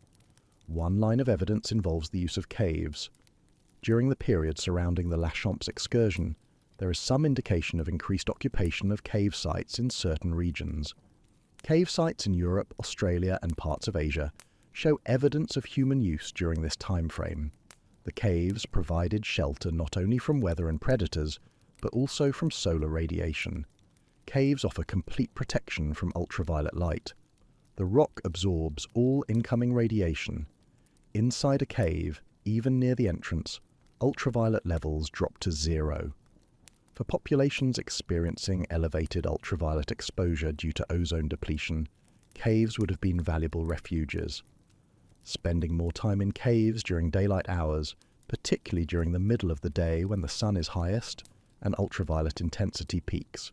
One line of evidence involves the use of caves. During the period surrounding the Lachamps excursion, there is some indication of increased occupation of cave sites in certain regions. Cave sites in Europe, Australia, and parts of Asia show evidence of human use during this time frame. The caves provided shelter not only from weather and predators, but also from solar radiation. Caves offer complete protection from ultraviolet light. The rock absorbs all incoming radiation. Inside a cave, even near the entrance, ultraviolet levels drop to zero. For populations experiencing elevated ultraviolet exposure due to ozone depletion, caves would have been valuable refuges. Spending more time in caves during daylight hours, particularly during the middle of the day when the sun is highest and ultraviolet intensity peaks,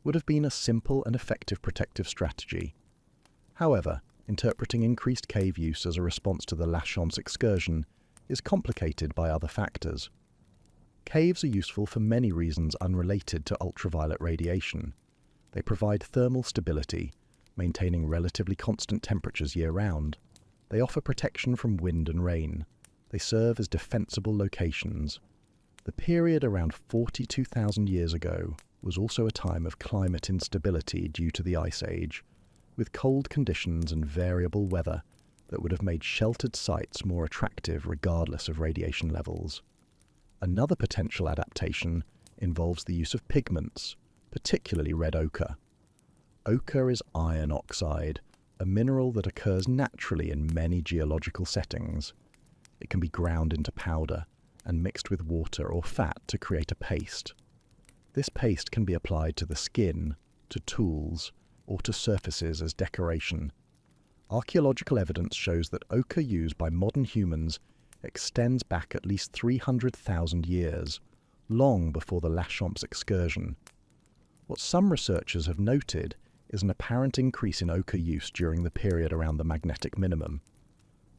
would have been a simple and effective protective strategy. However, interpreting increased cave use as a response to the Lachamps excursion is complicated by other factors. Caves are useful for many reasons unrelated to ultraviolet radiation. They provide thermal stability, maintaining relatively constant temperatures year-round. They offer protection from wind and rain. They serve as defensible locations. The period around 42,000 years ago was also a time of climate instability due to the Ice Age, with cold conditions and variable weather that would have made sheltered sites more attractive regardless of radiation levels. Another potential adaptation involves the use of pigments, particularly red ochre. Ochre is iron oxide, a mineral that occurs naturally in many geological settings. It can be ground into powder and mixed with water or fat to create a paste. This paste can be applied to the skin, to tools, or to surfaces as decoration. Archaeological evidence shows that ochre used by modern humans extends back at least 300,000 years, long before the Lachamps excursion. What some researchers have noted is an apparent increase in ochre use during the period around the magnetic minimum.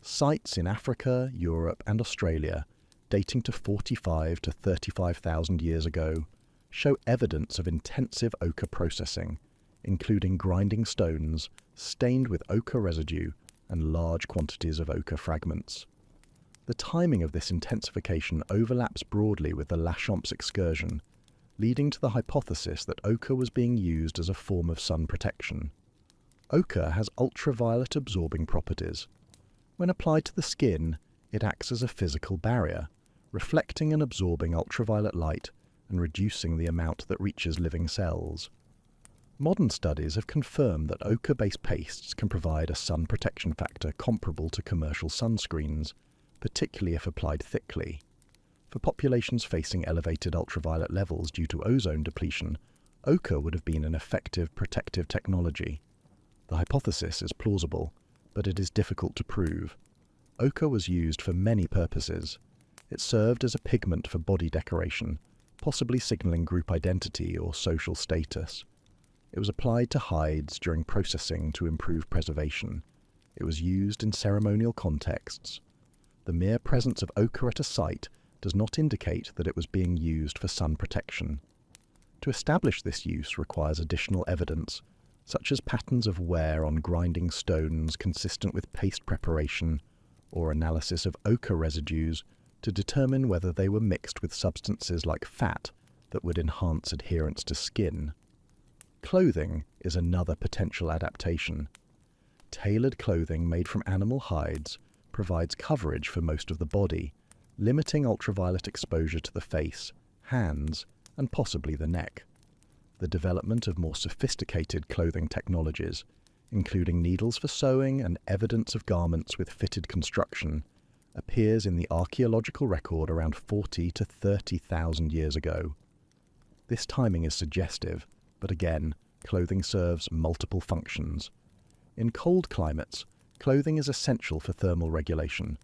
Sites in Africa, Europe, and Australia, dating to 45 to 35,000 years ago, show evidence of intensive ochre processing, including grinding stones, stained with ochre residue, and large quantities of ochre fragments. The timing of this intensification overlaps broadly with the Lachamps excursion, leading to the hypothesis that ochre was being used as a form of sun protection. Ochre has ultraviolet absorbing properties. When applied to the skin, it acts as a physical barrier, reflecting and absorbing ultraviolet light and reducing the amount that reaches living cells. Modern studies have confirmed that ochre-based pastes can provide a sun protection factor comparable to commercial sunscreens, particularly if applied thickly. For populations facing elevated ultraviolet levels due to ozone depletion, ochre would have been an effective protective technology. The hypothesis is plausible, but it is difficult to prove. Ochre was used for many purposes. It served as a pigment for body decoration, possibly signaling group identity or social status. It was applied to hides during processing to improve preservation. It was used in ceremonial contexts. The mere presence of ochre at a site does not indicate that it was being used for sun protection. To establish this use requires additional evidence, such as patterns of wear on grinding stones consistent with paste preparation, or analysis of ochre residues to determine whether they were mixed with substances like fat that would enhance adherence to skin. Clothing is another potential adaptation. Tailored clothing made from animal hides provides coverage for most of the body, limiting ultraviolet exposure to the face, hands, and possibly the neck. The development of more sophisticated clothing technologies, including needles for sewing and evidence of garments with fitted construction, appears in the archaeological record around 40 to 30,000 years ago. This timing is suggestive, but again, clothing serves multiple functions. In cold climates, clothing is essential for thermal regulation.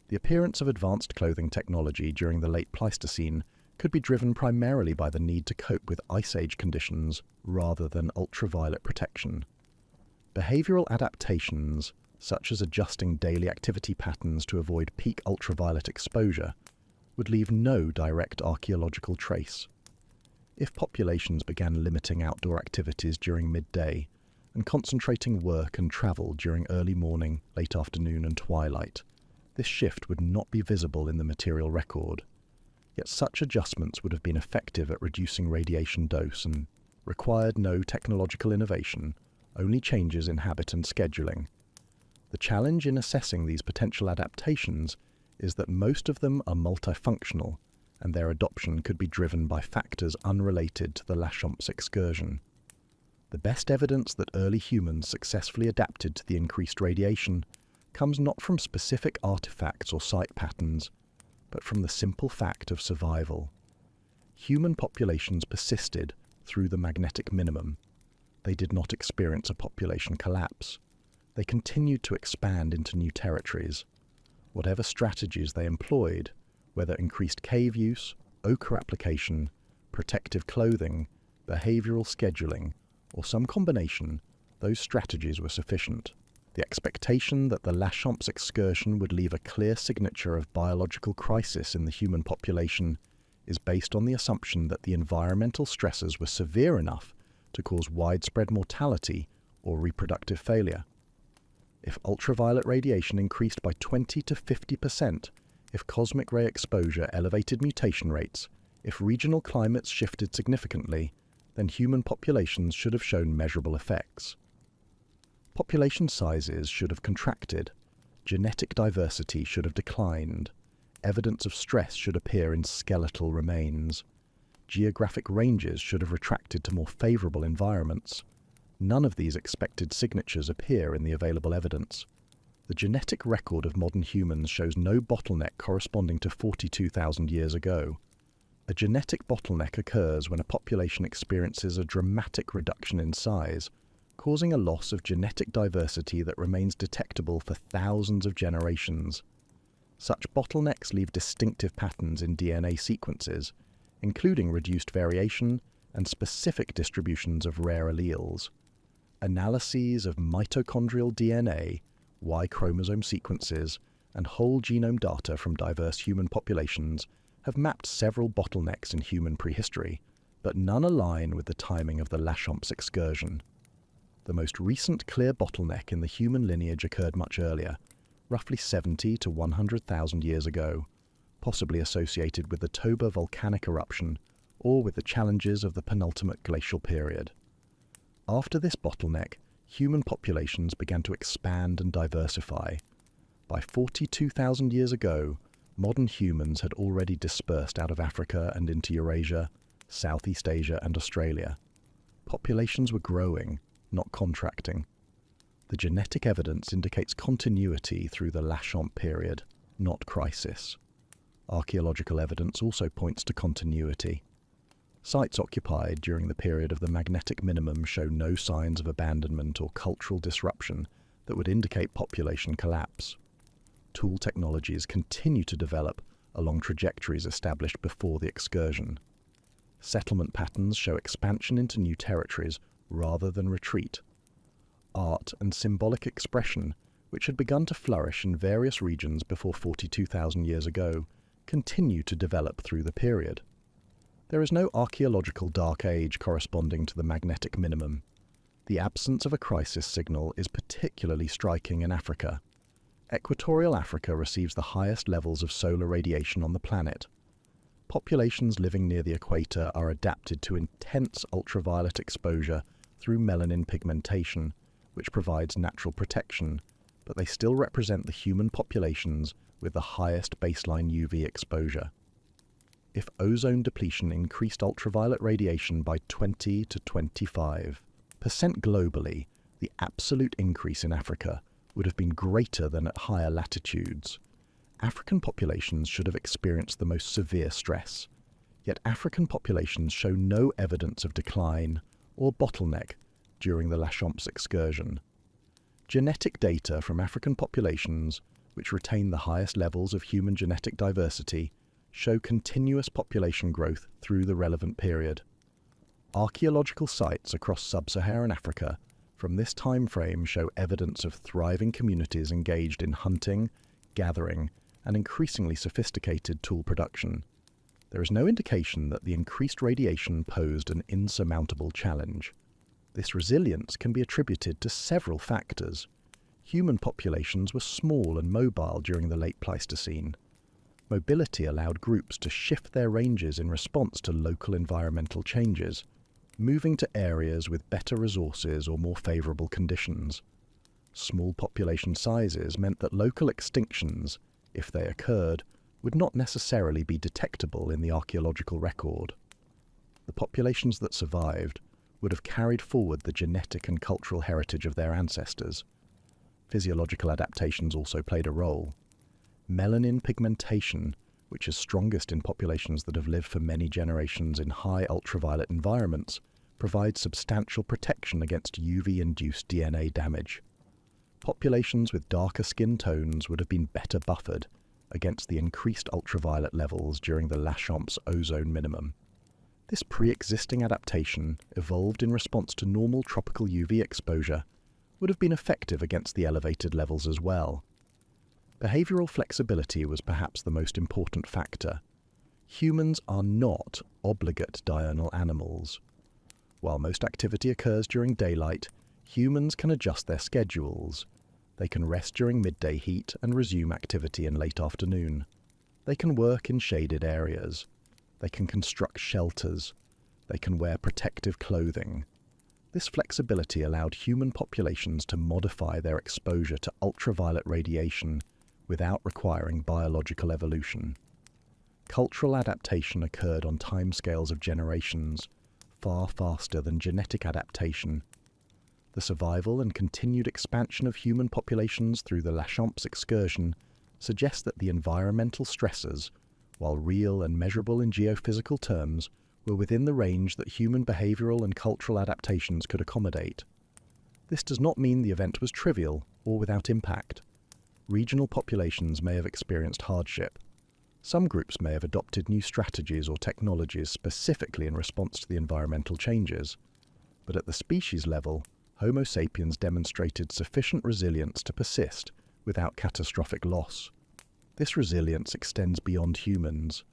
The appearance of advanced clothing technology during the late Pleistocene could be driven primarily by the need to cope with Ice Age conditions rather than ultraviolet protection. Behavioral adaptations, such as adjusting daily activity patterns to avoid peak ultraviolet exposure, would leave no direct archaeological trace. If populations began limiting outdoor activities during midday and concentrating work and travel during early morning, late afternoon and twilight, this shift would not be visible in the material record. Yet such adjustments would have been effective at reducing radiation dose and required no technological innovation, only changes in habit and scheduling. The challenge in assessing these potential adaptations is that most of them are multifunctional, and their adoption could be driven by factors unrelated to the Lachamps excursion. The best evidence that early humans successfully adapted to the increased radiation comes not from specific artifacts or site patterns, but from the simple fact of survival. Human populations persisted through the magnetic minimum. They did not experience a population collapse. They continued to expand into new territories. Whatever strategies they employed, whether increased cave use, ochre application, protective clothing, behavioral scheduling, or some combination, those strategies were sufficient. The expectation that the Lachamps excursion would leave a clear signature of biological crisis in the human population is based on the assumption that the environmental stresses were severe enough to cause widespread mortality or reproductive failure. If ultraviolet radiation increased by 20 to 50%, if cosmic ray exposure elevated mutation rates, if regional climates shifted significantly, then human populations should have shown measurable effects. Population sizes should have contracted, genetic diversity should have declined, evidence of stress should appear in skeletal remains, geographic ranges should have retracted to more favorable environments. None of these expected signatures appear in the available evidence. The genetic record of modern humans shows no bottleneck corresponding to 42,000 years ago. A genetic bottleneck occurs when a population experiences a dramatic reduction in size, causing a loss of genetic diversity that remains detectable for thousands of generations. Such bottlenecks leave distinctive patterns in DNA sequences, including reduced variation and specific distributions of rare alleles. Analyses of mitochondrial DNA, Y chromosome sequences, and whole genome data from diverse human populations have mapped several bottlenecks in human prehistory, but none align with the timing of the Lachamps excursion. The most recent clear bottleneck in the human lineage occurred much earlier, roughly 70 to 100,000 years ago, possibly associated with the Toba volcanic eruption or with the challenges of the penultimate glacial period. After this bottleneck, human populations began to expand and diversify. By 42,000 years ago, modern humans had already dispersed out of Africa and into Eurasia, Southeast Asia and Australia. Populations were growing, not contracting. The genetic evidence indicates continuity through the Lachamp period, not crisis. Archaeological evidence also points to continuity. Sites occupied during the period of the magnetic minimum show no signs of abandonment or cultural disruption that would indicate population collapse. Tool technologies continue to develop along trajectories established before the excursion. Settlement patterns show expansion into new territories rather than retreat. Art and symbolic expression, which had begun to flourish in various regions before 42,000 years ago, continue to develop through the period. There is no archaeological dark age corresponding to the magnetic minimum. The absence of a crisis signal is particularly striking in Africa. Equatorial Africa receives the highest levels of solar radiation on the planet. Populations living near the equator are adapted to intense ultraviolet exposure through melanin pigmentation, which provides natural protection, but they still represent the human populations with the highest baseline UV exposure. If ozone depletion increased ultraviolet radiation by 20 to 25% globally, the absolute increase in Africa would have been greater than at higher latitudes. African populations should have experienced the most severe stress, yet African populations show no evidence of decline or bottleneck during the Lachamp's excursion. Genetic data from African populations, which retain the highest levels of human genetic diversity, show continuous population growth through the relevant period. Archaeological sites across sub-Saharan Africa from this time frame show evidence of thriving communities engaged in hunting, gathering, and increasingly sophisticated tool production. There is no indication that the increased radiation posed an insurmountable challenge. This resilience can be attributed to several factors. Human populations were small and mobile during the late Pleistocene. Mobility allowed groups to shift their ranges in response to local environmental changes, moving to areas with better resources or more favorable conditions. Small population sizes meant that local extinctions, if they occurred, would not necessarily be detectable in the archaeological record. The populations that survived would have carried forward the genetic and cultural heritage of their ancestors. Physiological adaptations also played a role. Melanin pigmentation, which is strongest in populations that have lived for many generations in high ultraviolet environments, provides substantial protection against UV-induced DNA damage. Populations with darker skin tones would have been better buffered against the increased ultraviolet levels during the Lachamp's ozone minimum. This pre-existing adaptation, evolved in response to normal tropical UV exposure, would have been effective against the elevated levels as well. Behavioral flexibility was perhaps the most important factor. Humans are not obligate diurnal animals. While most activity occurs during daylight, humans can adjust their schedules. They can rest during midday heat and resume activity in late afternoon. They can work in shaded areas. They can construct shelters. They can wear protective clothing. This flexibility allowed human populations to modify their exposure to ultraviolet radiation without requiring biological evolution. Cultural adaptation occurred on timescales of generations, far faster than genetic adaptation. The survival and continued expansion of human populations through the Lachamp's excursion suggests that the environmental stressors, while real and measurable in geophysical terms, were within the range that human behavioral and cultural adaptations could accommodate. This does not mean the event was trivial or without impact. Regional populations may have experienced hardship. Some groups may have adopted new strategies or technologies specifically in response to the environmental changes. But at the species level, Homo sapiens demonstrated sufficient resilience to persist without catastrophic loss. This resilience extends beyond humans.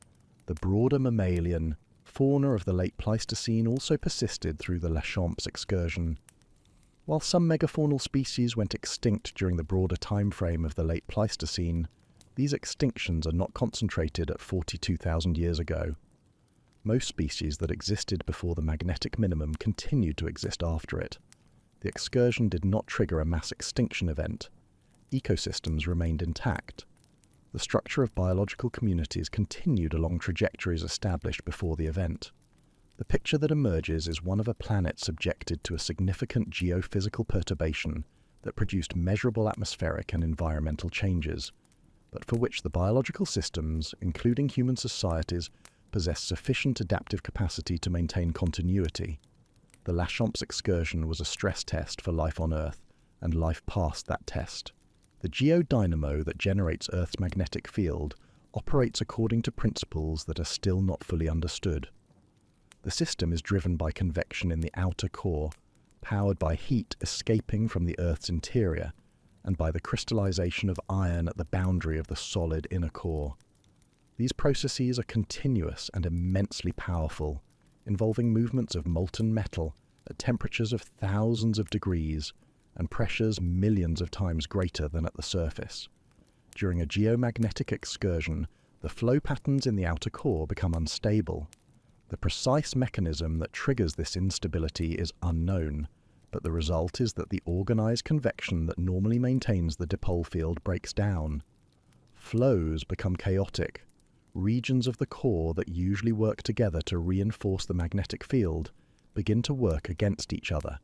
The broader mammalian fauna of the late Pleistocene also persisted through the Lachamp's excursion. While some megafaunal species went extinct during the broader time frame of the late Pleistocene, these extinctions are not concentrated at 42,000 years ago. Most species that existed before the magnetic minimum continued to exist after it. The excursion did not trigger a mass extinction event. Ecosystems remained intact. The structure of biological communities continued along trajectories established before the event. The picture that emerges is one of a planet subjected to a significant geophysical perturbation that produced measurable atmospheric and environmental changes, but for which the biological systems, including human societies, possess sufficient adaptive capacity to maintain continuity. The Lachamps excursion was a stress test for life on Earth, and life passed that test. The geodynamo that generates Earth's magnetic field operates according to principles that are still not fully understood. The system is driven by convection in the outer core, powered by heat escaping from the Earth's interior, and by the crystallization of iron at the boundary of the solid inner core. These processes are continuous and immensely powerful, involving movements of molten metal at temperatures of thousands of degrees and pressures millions of times greater than at the surface. During a geomagnetic excursion, the flow patterns in the outer core become unstable. The precise mechanism that triggers this instability is unknown, but the result is that the organized convection that normally maintains the dipole field breaks down. Flows become chaotic. Regions of the core that usually work together to reinforce the magnetic field begin to work against each other,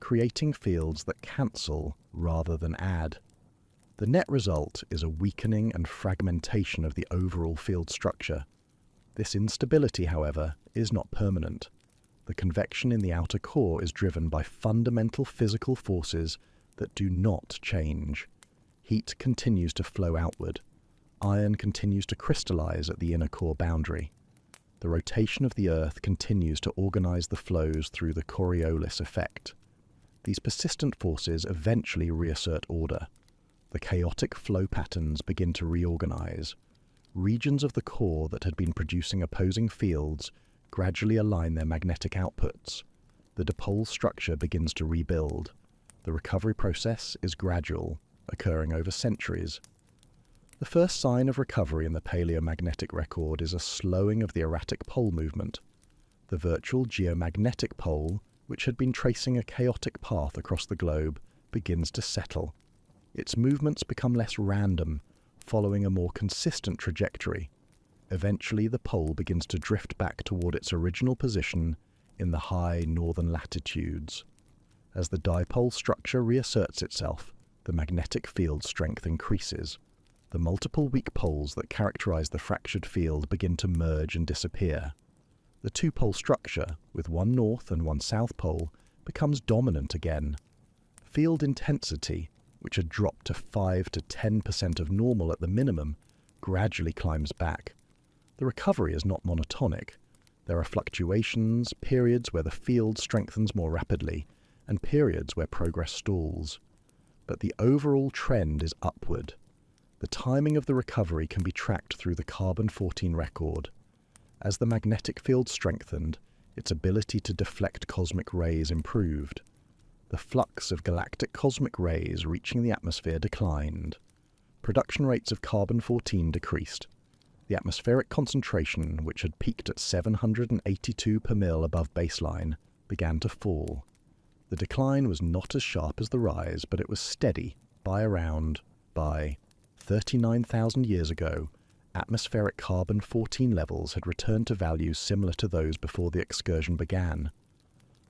creating fields that cancel rather than add. The net result is a weakening and fragmentation of the overall field structure. This instability, however, is not permanent. The convection in the outer core is driven by fundamental physical forces that do not change. Heat continues to flow outward. Iron continues to crystallize at the inner core boundary. The rotation of the Earth continues to organize the flows through the Coriolis effect. These persistent forces eventually reassert order. The chaotic flow patterns begin to reorganize. Regions of the core that had been producing opposing fields gradually align their magnetic outputs. The dipole structure begins to rebuild. The recovery process is gradual, occurring over centuries. The first sign of recovery in the paleomagnetic record is a slowing of the erratic pole movement. The virtual geomagnetic pole, which had been tracing a chaotic path across the globe, begins to settle. Its movements become less random, following a more consistent trajectory. Eventually, the pole begins to drift back toward its original position in the high northern latitudes. As the dipole structure reasserts itself, the magnetic field strength increases. The multiple weak poles that characterize the fractured field begin to merge and disappear. The two-pole structure, with one north and one south pole, becomes dominant again. Field intensity, which had dropped to 5 to 10% of normal at the minimum, gradually climbs back. The recovery is not monotonic. There are fluctuations, periods where the field strengthens more rapidly, and periods where progress stalls. But the overall trend is upward. The timing of the recovery can be tracked through the carbon-14 record. As the magnetic field strengthened, its ability to deflect cosmic rays improved. The flux of galactic cosmic rays reaching the atmosphere declined. Production rates of carbon-14 decreased. The atmospheric concentration, which had peaked at 782 per mil above baseline, began to fall. The decline was not as sharp as the rise, but it was steady by 39,000 years ago, atmospheric carbon-14 levels had returned to values similar to those before the excursion began.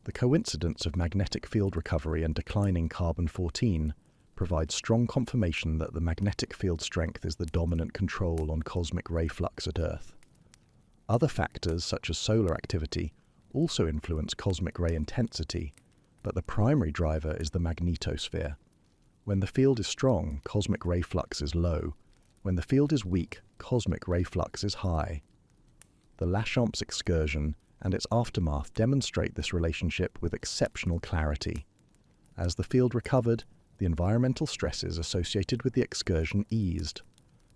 The coincidence of magnetic field recovery and declining carbon-14 provides strong confirmation that the magnetic field strength is the dominant control on cosmic ray flux at Earth. Other factors, such as solar activity, also influence cosmic ray intensity, but the primary driver is the magnetosphere. When the field is strong, cosmic ray flux is low. When the field is weak, cosmic ray flux is high. The Lachamps excursion and its aftermath demonstrate this relationship with exceptional clarity. As the field recovered, the environmental stresses associated with the excursion eased.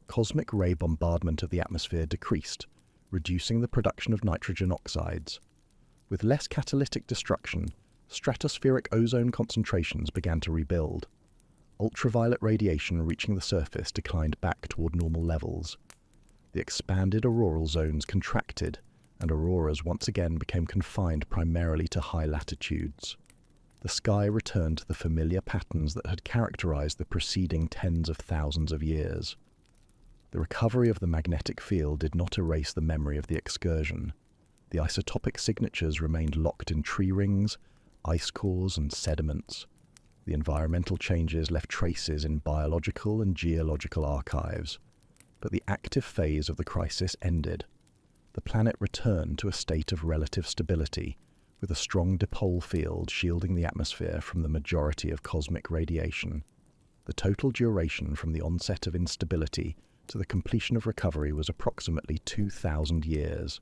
Cosmic ray bombardment of the atmosphere decreased, reducing the production of nitrogen oxides. With less catalytic destruction, stratospheric ozone concentrations began to rebuild. Ultraviolet radiation reaching the surface declined back toward normal levels. The expanded auroral zones contracted, and auroras once again became confined primarily to high latitudes. The sky returned to the familiar patterns that had characterized the preceding tens of thousands of years. The recovery of the magnetic field did not erase the memory of the excursion. The isotopic signatures remained locked in tree rings, ice cores, and sediments. The environmental changes left traces in biological and geological archives. But the active phase of the crisis ended. The planet returned to a state of relative stability, with a strong dipole field shielding the atmosphere from the majority of cosmic radiation. The total duration from the onset of instability to the completion of recovery was approximately 2,000 years.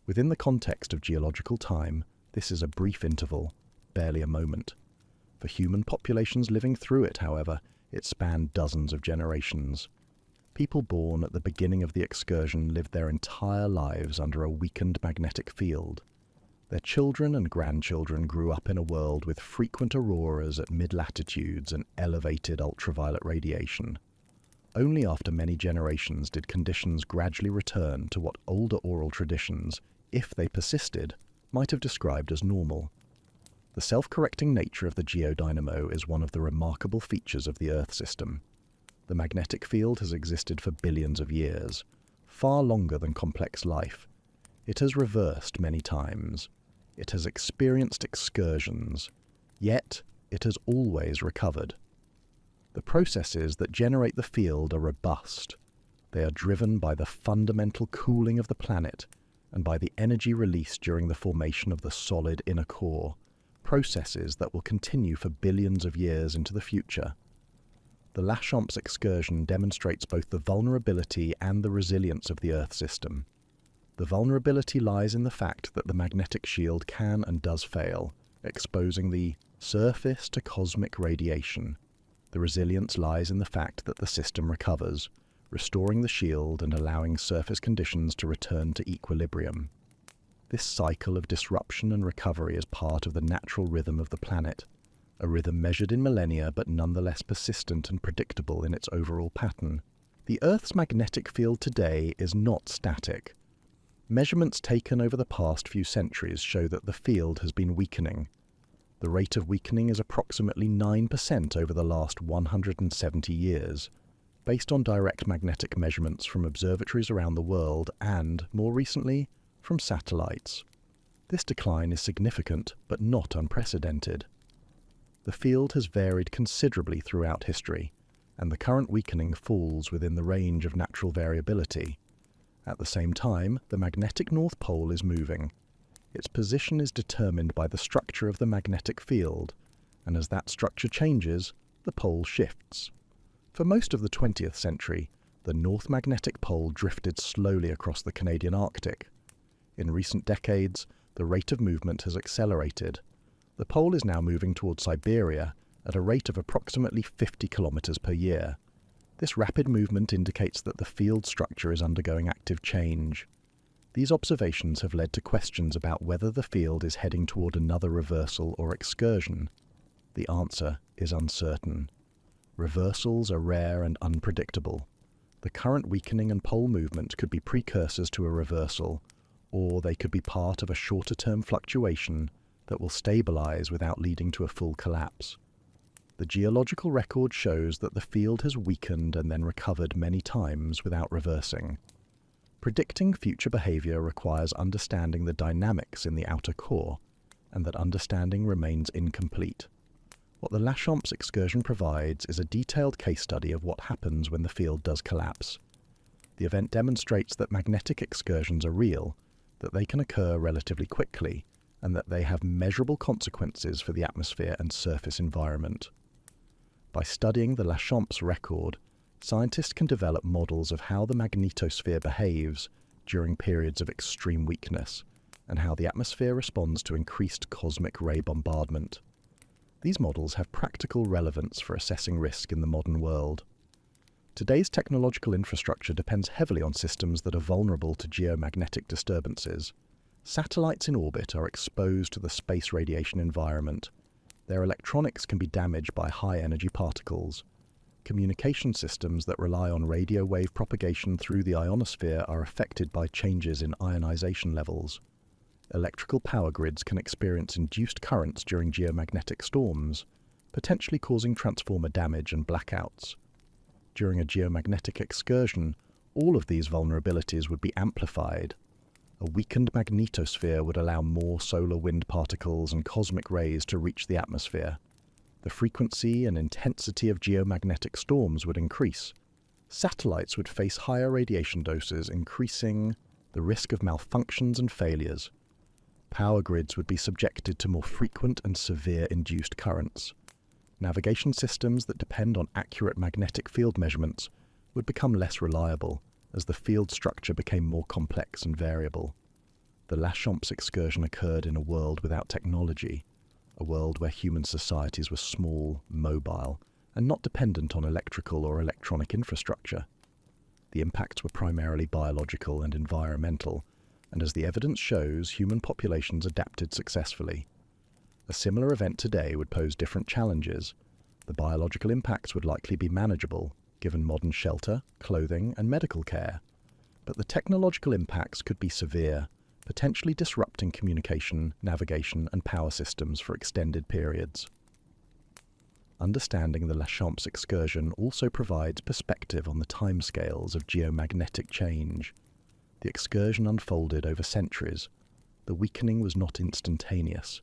Within the context of geological time, this is a brief interval, barely a moment. For human populations living through it, however, it spanned dozens of generations. People born at the beginning of the excursion lived their entire lives under a weakened magnetic field. Their children and grandchildren grew up in a world with frequent auroras at mid-latitudes and elevated ultraviolet radiation. Only after many generations did conditions gradually return to what older oral traditions, if they persisted, might have described as normal. The self-correcting nature of the geodynamo is one of the remarkable features of the Earth system. The magnetic field has existed for billions of years, far longer than complex life. It has reversed many times. It has experienced excursions, yet it has always recovered. The processes that generate the field are robust. They are driven by the fundamental cooling of the planet and by the energy released during the formation of the solid inner core, processes that will continue for billions of years into the future. The Lachamps excursion demonstrates both the vulnerability and the resilience of the Earth system. The vulnerability lies in the fact that the magnetic shield can and does fail, exposing the surface to cosmic radiation. The resilience lies in the fact that the system recovers, restoring the shield and allowing surface conditions to return to equilibrium. This cycle of disruption and recovery is part of the natural rhythm of the planet, a rhythm measured in millennia but nonetheless persistent and predictable in its overall pattern. The Earth's magnetic field today is not static. Measurements taken over the past few centuries show that the field has been weakening. The rate of weakening is approximately 9% over the last 170 years, based on direct magnetic measurements from observatories around the world and, more recently, from satellites. This decline is significant, but not unprecedented. The field has varied considerably throughout history, and the current weakening falls within the range of natural variability. At the same time, the magnetic North Pole is moving. Its position is determined by the structure of the magnetic field, and as that structure changes, the pole shifts. For most of the 20th century, the North Magnetic Pole drifted slowly across the Canadian Arctic. In recent decades, the rate of movement has accelerated. The pole is now moving towards Siberia at a rate of approximately 50 kilometers per year. This rapid movement indicates that the field structure is undergoing active change. These observations have led to questions about whether the field is heading toward another reversal or excursion. The answer is uncertain. Reversals are rare and unpredictable. The current weakening and pole movement could be precursors to a reversal, or they could be part of a shorter-term fluctuation that will stabilize without leading to a full collapse. The geological record shows that the field has weakened and then recovered many times without reversing. Predicting future behavior requires understanding the dynamics in the outer core, and that understanding remains incomplete. What the Lachamps excursion provides is a detailed case study of what happens when the field does collapse. The event demonstrates that magnetic excursions are real, that they can occur relatively quickly, and that they have measurable consequences for the atmosphere and surface environment. By studying the Lachamps record, scientists can develop models of how the magnetosphere behaves during periods of extreme weakness, and how the atmosphere responds to increased cosmic ray bombardment. These models have practical relevance for assessing risk in the modern world. Today's technological infrastructure depends heavily on systems that are vulnerable to geomagnetic disturbances. Satellites in orbit are exposed to the space radiation environment. Their electronics can be damaged by high-energy particles. Communication systems that rely on radio wave propagation through the ionosphere are affected by changes in ionization levels. Electrical power grids can experience induced currents during geomagnetic storms, potentially causing transformer damage and blackouts. During a geomagnetic excursion, all of these vulnerabilities would be amplified. A weakened magnetosphere would allow more solar wind particles and cosmic rays to reach the atmosphere. The frequency and intensity of geomagnetic storms would increase. Satellites would face higher radiation doses, increasing the risk of malfunctions and failures. Power grids would be subjected to more frequent and severe induced currents. Navigation systems that depend on accurate magnetic field measurements would become less reliable as the field structure became more complex and variable. The Lachamps excursion occurred in a world without technology, a world where human societies were small, mobile, and not dependent on electrical or electronic infrastructure. The impacts were primarily biological and environmental, and as the evidence shows, human populations adapted successfully. A similar event today would pose different challenges. The biological impacts would likely be manageable, given modern shelter, clothing, and medical care. But the technological impacts could be severe, potentially disrupting communication, navigation, and power systems for extended periods. Understanding the Lachamps excursion also provides perspective on the timescales of geomagnetic change. The excursion unfolded over centuries. The weakening was not instantaneous.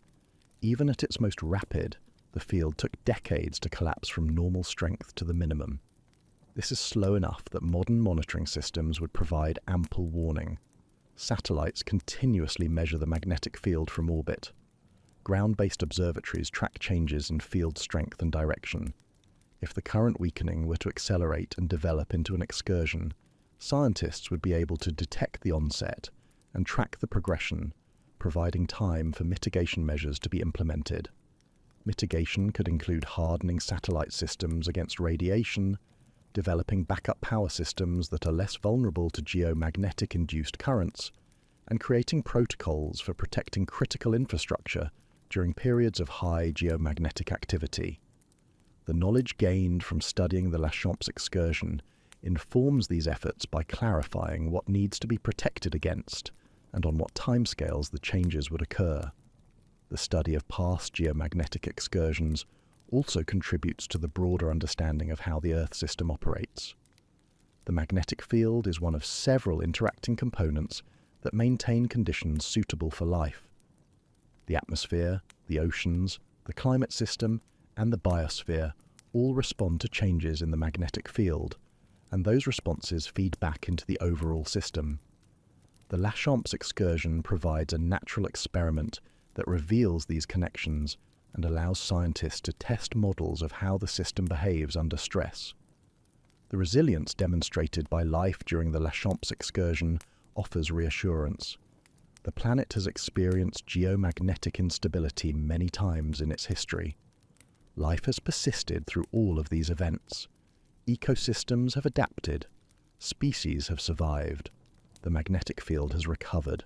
Even at its most rapid, the field took decades to collapse from normal strength to the minimum. This is slow enough that modern monitoring systems would provide ample warning. Satellites continuously measure the magnetic field from orbit. Ground-based observatories track changes in field strength and direction. If the current weakening were to accelerate and develop into an excursion, scientists would be able to detect the onset and track the progression, providing time for mitigation measures to be implemented. Mitigation could include hardening satellite systems against radiation, developing backup power systems that are less vulnerable to geomagnetic-induced currents, and creating protocols for protecting critical infrastructure during periods of high geomagnetic activity. The knowledge gained from studying the Lachamps excursion informs these efforts by clarifying what needs to be protected against and on what timescales the changes would occur. The study of past geomagnetic excursions also contributes to the broader understanding of how the Earth system operates. The magnetic field is one of several interacting components that maintain conditions suitable for life. The atmosphere, the oceans, the climate system, and the biosphere all respond to changes in the magnetic field, and those responses feed back into the overall system. The Lachamps excursion provides a natural experiment that reveals these connections and allows scientists to test models of how the system behaves under stress. The resilience demonstrated by life during the Lachamps excursion offers reassurance. The planet has experienced geomagnetic instability many times in its history. Life has persisted through all of these events. Ecosystems have adapted. Species have survived. The magnetic field has recovered.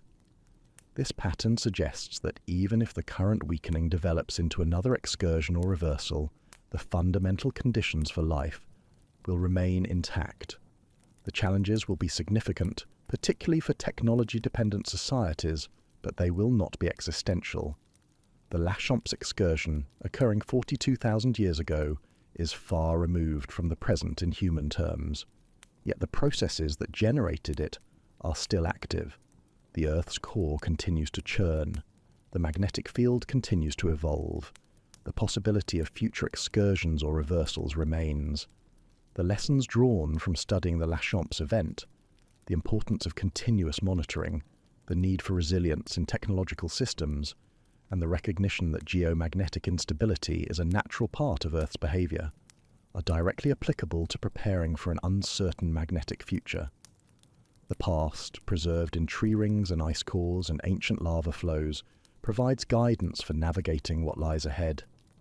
This pattern suggests that even if the current weakening develops into another excursion or reversal, the fundamental conditions for life will remain intact. The challenges will be significant, particularly for technology-dependent societies, but they will not be existential. The Lachamps excursion, occurring 42,000 years ago, is far removed from the present in human terms. Yet the processes that generated it are still active. The Earth's core continues to churn. The magnetic field continues to evolve. The possibility of future excursions or reversals remains. The lessons drawn from studying the Lachamps event, the importance of continuous monitoring, the need for resilience in technological systems, and the recognition that geomagnetic instability is a natural part of Earth's behavior, are directly applicable to preparing for an uncertain magnetic future. The past, preserved in tree rings and ice cores and ancient lava flows, provides guidance for navigating what lies ahead.